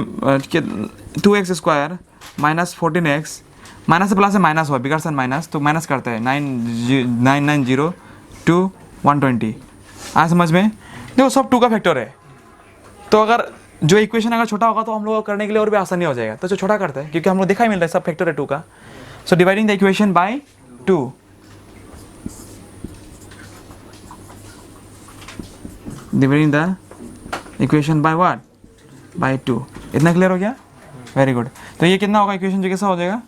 2x square minus 14x, minus से प्लस से माइनस हुआ, बिगर सन माइनस, तो माइनस करते हैं 990 टू 120. आया समझ में? देखो सब 2 का फैक्टर है, तो अगर जो इक्वेशन अगर छोटा होगा तो हम लोग करने के लिए और भी आसानी हो जाएगा. तो जो छोटा करते हैं क्योंकि हम लोग दिखाई मिल रहा है सब फैक्टर है 2 का. So dividing the equation by 2. Dividing the equation by what? By 2. इतना क्लियर हो गया? Very good. तो ये कितना होगा इक्वेशन जो कैसा हो जाएगा?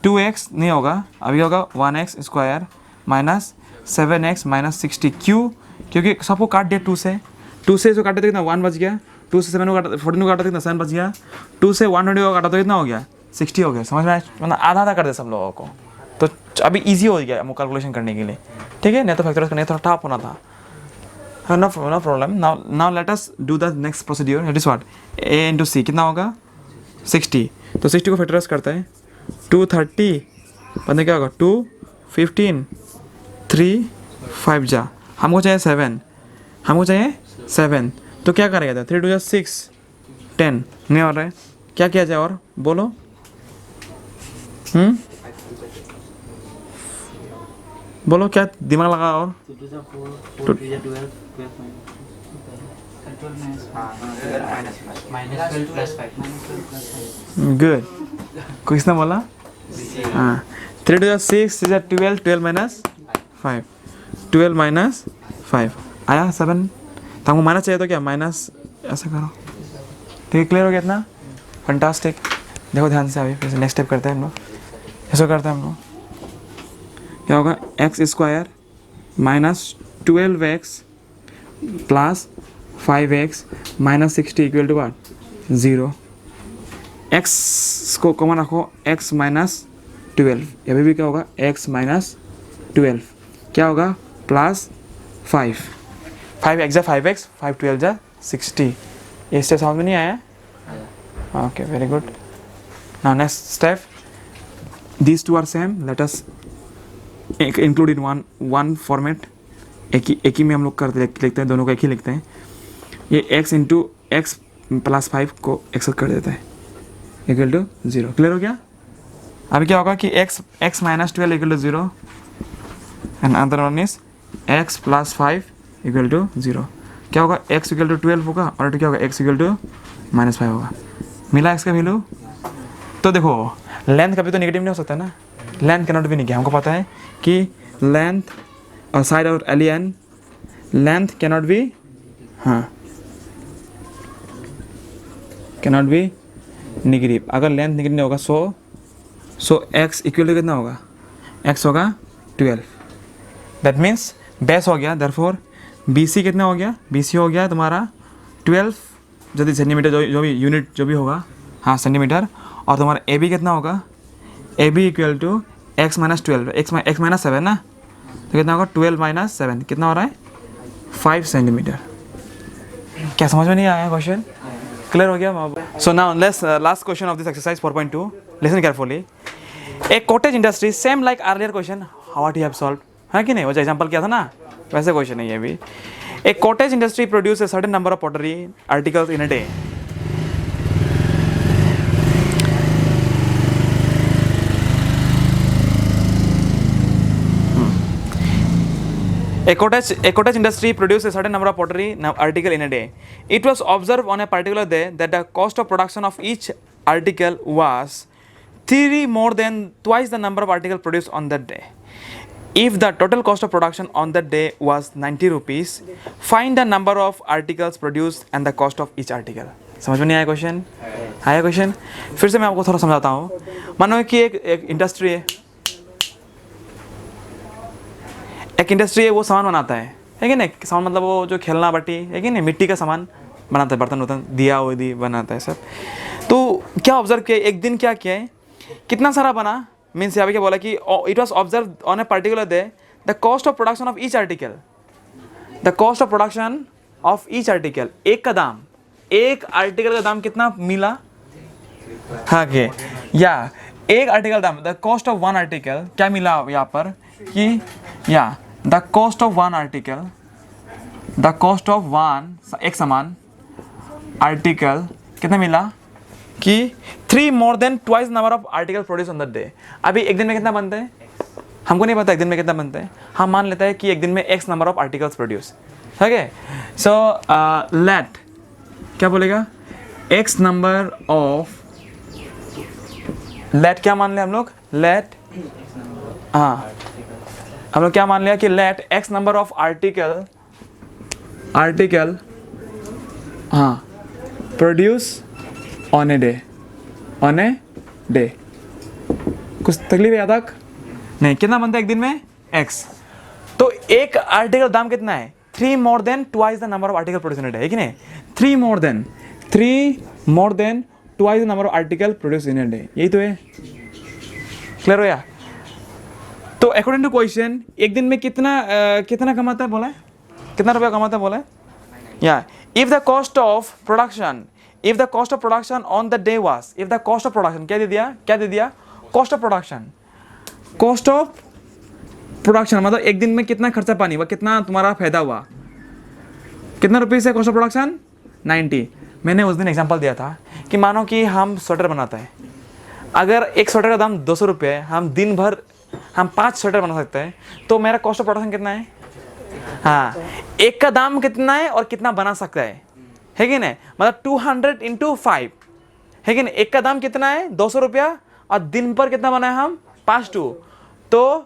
2x नहीं होगा, अभी होगा 1x square minus 7x minus 60. क्यों? क्योंकि सबको काट दिया 2 से. 2 से इसको काटे तो कितना? 1 बच गया. 2 से 7 को काटा, 14 को काटा तो कितना? 7 बच गया. 2 से 120 को काटा तो कितना हो गया? 60 हो गया. समझ में आया? मतलब आधा आधा कर दे सब लोगों को. तो अभी ईजी हो गया कैलकुलेशन करने के लिए. ठीक है, नहीं तो फैक्टराइज करने थोड़ा टफ होना था. No problem. Now let us do the next procedure. That is what? A into C कितना होगा? 60. तो 60 को फैक्टराइज करते हैं. 230 पता क्या होगा? 2 15 3 5 जा. हमको चाहिए 7. हमको चाहिए 7. तो क्या करेगा? 3 2 6 10 नहीं हो रहा है. क्या किया जाए और बोलो? बोलो क्या दिमाग लगा और? गुड. किसने बोला? हाँ. 3 2 6 12 12 माइनस 5 12 माइनस 5 आया 7. तो हमको माइनस चाहिए तो क्या? माइनस ऐसा करो. ठीक है, क्लियर हो गया इतना? फंटास्टिक. देखो ध्यान से. अभी फिर से नेक्स्ट स्टेप करते हैं हम लोग. ऐसा करते हैं हम लोग. क्या होगा? X square minus 12x plus 5x minus 60 equal to what? 0. x को कॉमन रखो. x minus 12. अभी भी क्या होगा? x माइनस 12 क्या होगा? प्लस 5. 5x जा 5x 5 12 जा 60. ये स्टेप समझ में नहीं आया? Okay, very good. Now next step. These two are same. Let us include in one format. एक ही में हम लोग करते लिखते हैं. दोनों को एक ही लिखते हैं. ये x इंटू एक्स प्लस 5 को एक्सेप्ट कर देता है इक्वल टू 0. क्लियर हो गया? अभी क्या होगा कि x minus 12 equal to 0. And other one is x plus 5 equal to 0. क्या होगा, x इक्वल टू 12 होगा और क्या होगा, x इक्वल टू -5 होगा. मिला x का वैल्यू. तो देखो लेंथ कभी तो नेगेटिव नहीं हो सकता ना, लेंथ कैनॉट भी नहीं किया. हमको पता है कि लेंथ और साइड और एलियन लेंथ कैनॉट बी, हाँ कैनॉट बी नेगेटिव. अगर लेंथ नेगेटिव नहीं होगा सो x इक्वल टू कितना होगा, x होगा 12. दैट मीन्स बेस हो गया. देयरफॉर BC कितना हो गया, BC हो गया तुम्हारा 12 जो सेंटीमीटर, जो भी यूनिट जो भी होगा, हाँ सेंटीमीटर. और तुम्हारा AB कितना होगा, AB equal to x minus 12, x minus 7 ना, तो कितना होगा 12 माइनस 7 कितना हो रहा है 5 सेंटीमीटर. क्या समझ में नहीं आया क्वेश्चन, क्लियर हो गया. So now let's last question of this exercise 4.2. Listen carefully. A cottage industry same like earlier question what you have solve, है कि नहीं, वो जो एग्जांपल किया था ना वैसे क्वेश्चन है ये भी. A cottage industry produce a certain number of pottery articles in a day. A cottage industry produces a certain number of pottery article in a day. It was observed on a particular day that the cost of production of each article was 3 more than twice the number of articles produced on that day. If the total cost of production on that day was 90 rupees, find the number of articles produced and the cost of each article. समझ में नहीं आया question, आया question. फिर से मैं आपको थोड़ा समझाता हूँ. मानो कि एक इंडस्ट्री है, एक इंडस्ट्री है, वो सामान बनाता है कि नहीं, सामान मतलब वो जो खेलना बाटी है कि नहीं, मिट्टी का सामान बनाता है, बर्तन वर्तन दिया उदी बनाता है सब. तो क्या ऑब्जर्व किया, एक दिन क्या किया है, कितना सारा बना, मीन्स यहाँ पे क्या बोला कि it was observe on a particular day the cost of production of each article, the cost of production of each article, एक का दाम, एक आर्टिकल का दाम कितना मिला, हाँ के या एक आर्टिकल दाम, the cost of one article क्या मिला यहाँ पर कि या the cost of one article, the cost of one एक समान आर्टिकल कितना मिला कि 3 more than twice number of article produce on the day. अभी एक दिन में कितना बनता है हमको नहीं पता, एक दिन में कितना बनता है, हम मान लेते हैं कि एक दिन में x number of articles produce, ठीक है. सो लेट क्या बोलेगा, x नंबर ऑफ, लेट क्या मान लिया हम लोग, लेट, हाँ हम लोग क्या मान लिया कि let x number of article हाँ प्रोड्यूस ऑन ए डे, कुछ तकलीफ है यहाँ तक नहीं. कितना बनता है एक दिन में x, तो एक आर्टिकल दाम कितना है 3 more than twice the number of article produced in a day, है कि नहीं, 3 more than twice the number of article produced in a day, यही तो है. क्लियर हो या. तो अकॉर्डिंग टू क्वेश्चन एक दिन में कितना कमाता है बोला है, कितना रुपया कमाता है बोला है. या if the cost of production on the day was, if the cost of production क्या दे दिया, कॉस्ट ऑफ प्रोडक्शन मतलब एक दिन में कितना खर्चा पानी हुआ, कितना तुम्हारा फायदा हुआ, कितना रुपीस है कॉस्ट ऑफ प्रोडक्शन 90. मैंने उस दिन एग्जांपल दिया था कि मानो कि हम स्वेटर बनाता है, अगर एक स्वेटर का दाम 200 रुपये है, हम दिन भर हम 5 स्वेटर बना सकते हैं, तो मेरा कॉस्ट ऑफ प्रोडक्शन कितना है, हाँ एक का दाम कितना है और कितना बना सकता है कि नहीं, मतलब 200 into 5 है कि नहीं. एक का दाम कितना है 200 रुपया और दिन पर कितना बनाए हम 5 टू, तो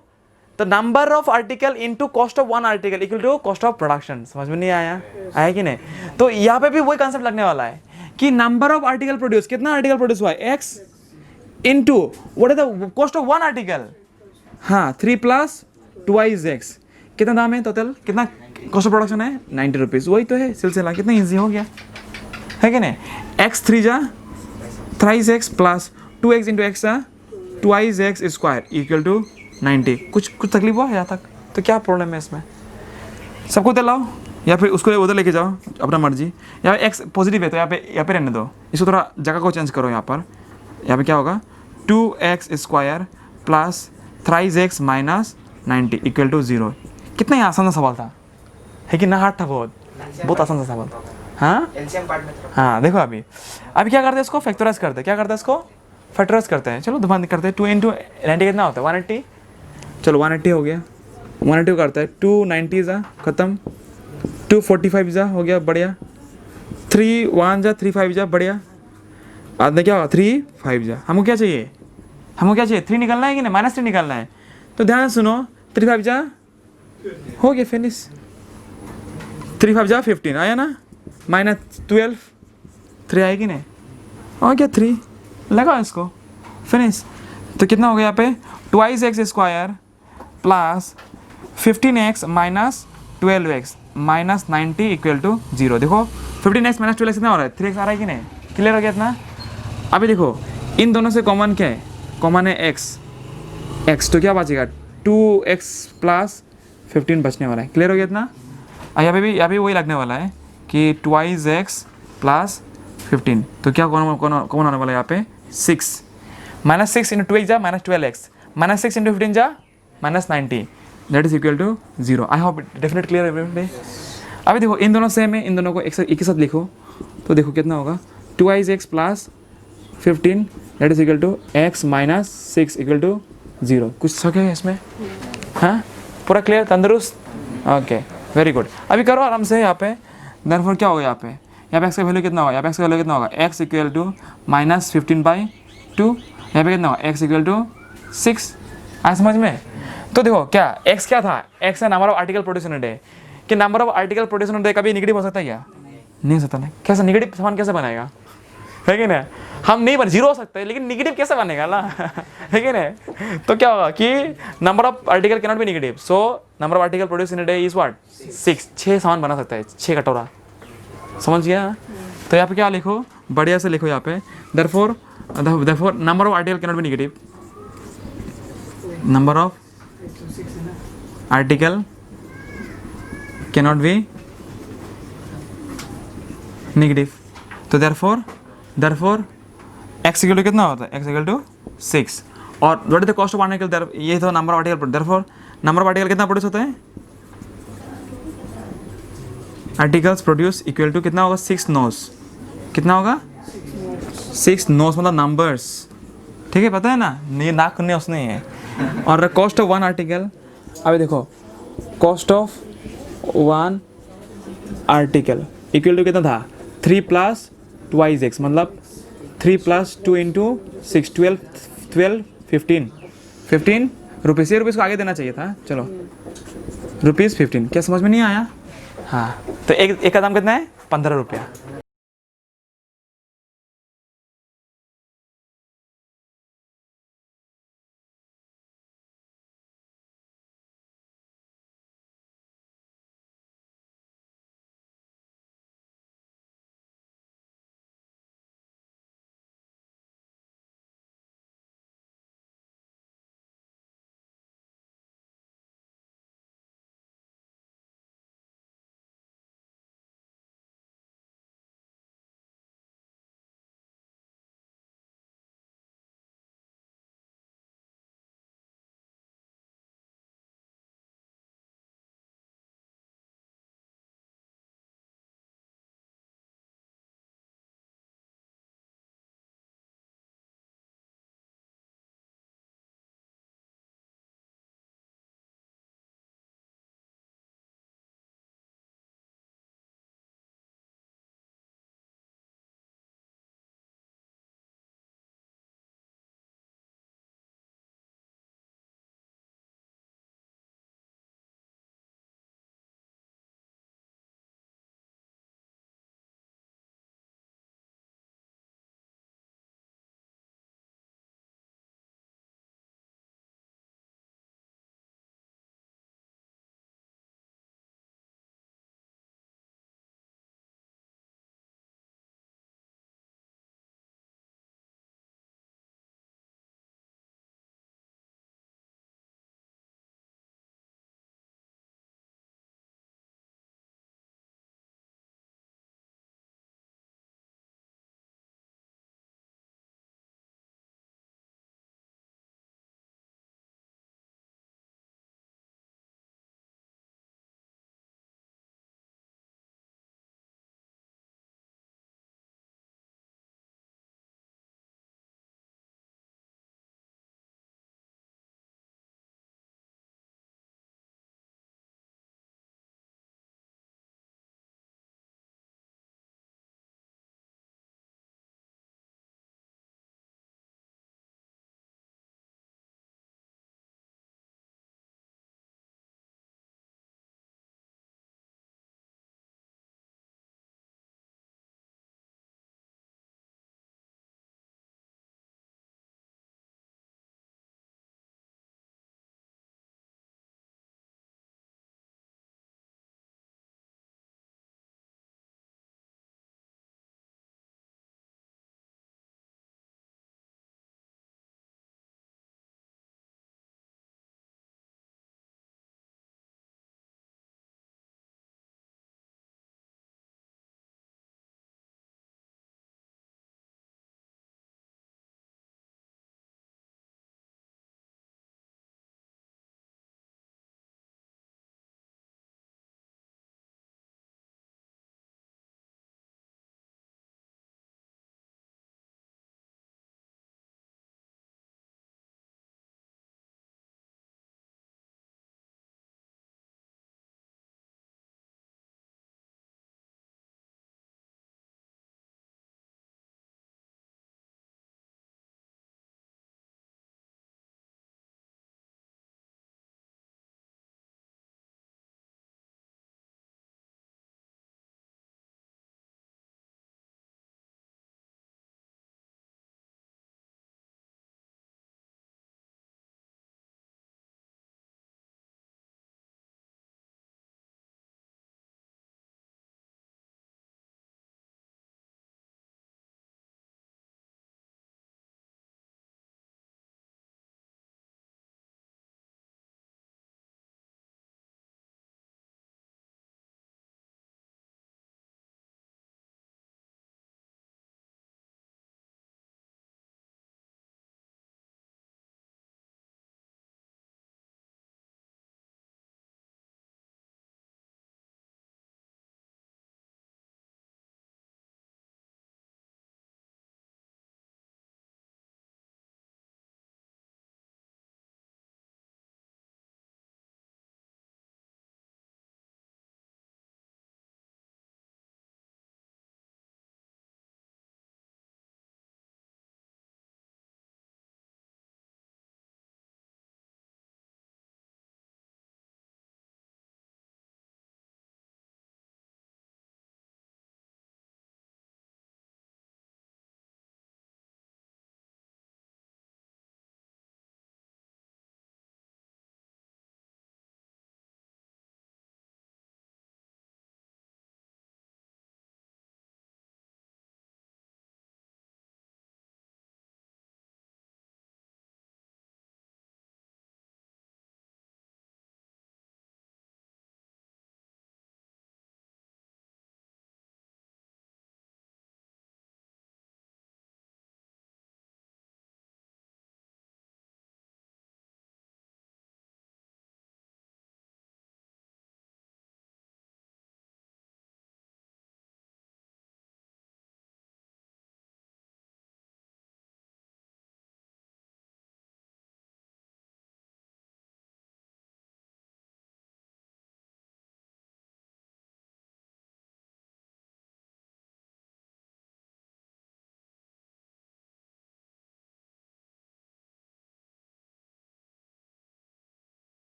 number of article into cost of one article equal to cost of production. समझ में नहीं आया कि नहीं. तो यहाँ पे भी वही कॉन्सेप्ट लगने वाला है कि नंबर ऑफ आर्टिकल प्रोड्यूस, कितना आर्टिकल प्रोड्यूस हुआ है x into what is the cost of one article, हाँ 3 + 2 x, कितना दाम है टोटल, कितना कॉस्ट ऑफ प्रोडक्शन है 90 रुपीज़. वही तो है सिलसिला, कितना ईजी हो गया है कि नहीं. x 3 जा 3x plus 2x into x 2x square equal to 90. कुछ तकलीफ हुआ यहाँ तक, तो क्या प्रॉब्लम है इसमें, सबको दिलाओ या फिर उसको उधर लेके जाओ अपना मर्जी. यहाँ पे x पॉजिटिव है तो यहाँ पे रहने दो, इसको थोड़ा जगह को चेंज करो. यहाँ पे क्या होगा 2x square plus 3x minus 90 equal to 0. कितना ही आसान सा सवाल था, है कि ना, हार्ड था, बहुत आसान सा सवाल था. हाँ देखो अभी क्या करते हैं, इसको फैक्टराइज करते हैं. क्या करते हैं, इसको फैक्टराइज करते हैं. चलो दोबारा करते हैं. 2 into 90 कितना होता है 180. चलो 180 हो गया. 1 करता है, 290 जा ख़त्म, 245 जा हो गया, बढ़िया, 3 1 जा 3 5 जा, बढ़िया, बाद में क्या होगा 3 5 जा। हमको क्या चाहिए, हमको क्या चाहिए, 3 निकलना है कि नहीं, -3 निकलना है। तो ध्यान से सुनो, 3 5 जा हो गया, फिनिश, 3 5 जा 15 आया ना, -12 3 आएगी नहीं, और क्या 3 लगा इसको, फिनिश। तो कितना हो गया यहाँ पे, 2x² plus 15x minus 12x minus 90 equal to 0। देखो 15x माइनस 12x कितना हो रहा है, 3x आ रहा है कि नहीं, क्लियर हो गया इतना। अभी देखो इन दोनों से कॉमन क्या है, कॉमन है x, तो क्या बचेगा 2x प्लस 15 बचने वाला है, क्लियर हो गया इतना। यहाँ पे वही लगने वाला है कि 2x प्लस 15, तो क्या कौन आने वाला है यहाँ पे 6, -6 इंटू 2x जा -12x, -6 इंटू 15 जा -90, that is equal to 0। I hope definite clear everybody. अभी देखो इन दोनों सेम है, इन दोनों को एक ही साथ लिखो, तो देखो कितना होगा 2x plus 15 that is equal to x minus 6 equal to 0। कुछ शक है इसमें, हाँ पूरा क्लियर, तंदुरुस्त, ओके वेरी गुड। अभी करो आराम से यहाँ पे, देयरफॉर क्या होगा यहाँ पे x का वैल्यू कितना होगा, यहाँ पे x का वैल्यू कितना होगा, x इक्वल टू -15/2, यहाँ पे कितना होगा x इक्वल टू 6, आया समझ में। तो देखो क्या x क्या था, x है number of article produce in a day, कि number of article produce in a day कभी नेगेटिव हो सकता है क्या, नहीं हो सकता ना, कैसे नेगेटिव सामान कैसे बनेगा, है कि नहीं, हम नहीं बन 0 हो सकते लेकिन नेगेटिव कैसे बनेगा ना, है कि नहीं। तो क्या होगा कि number of article can not be negative, so number of article produce in a day is what 6, 6 सामान बना सकता है, 6 कटोरा, समझ गया। तो यहाँ पे क्या लिखो, बढ़िया से लिखो यहाँ पे, therefore number of article can not be negative, number of article can not be negative. तो देयरफॉर x इक्वल टू कितना होता है, x इक्वल टू 6, और what is the cost of article, ये तो number of article, therefore number of article कितना produce होता है, आर्टिकल्स प्रोड्यूस इक्वल टू कितना होगा 6 नोस, कितना होगा 6 नोस मतलब नंबर्स, ठीक है, पता है ना, ये नाक नोस नहीं है। और कॉस्ट ऑफ 1 आर्टिकल, अभी देखो cost of 1 article equal to कितना था 3 प्लस 2x, मतलब 3 प्लस 2 इंटू 6 12 15 रुपीज़, ये रुपीज़ को आगे देना चाहिए था, चलो ₹15, क्या समझ में नहीं आया, हाँ। तो एक का दाम कितना है 15 रुपया,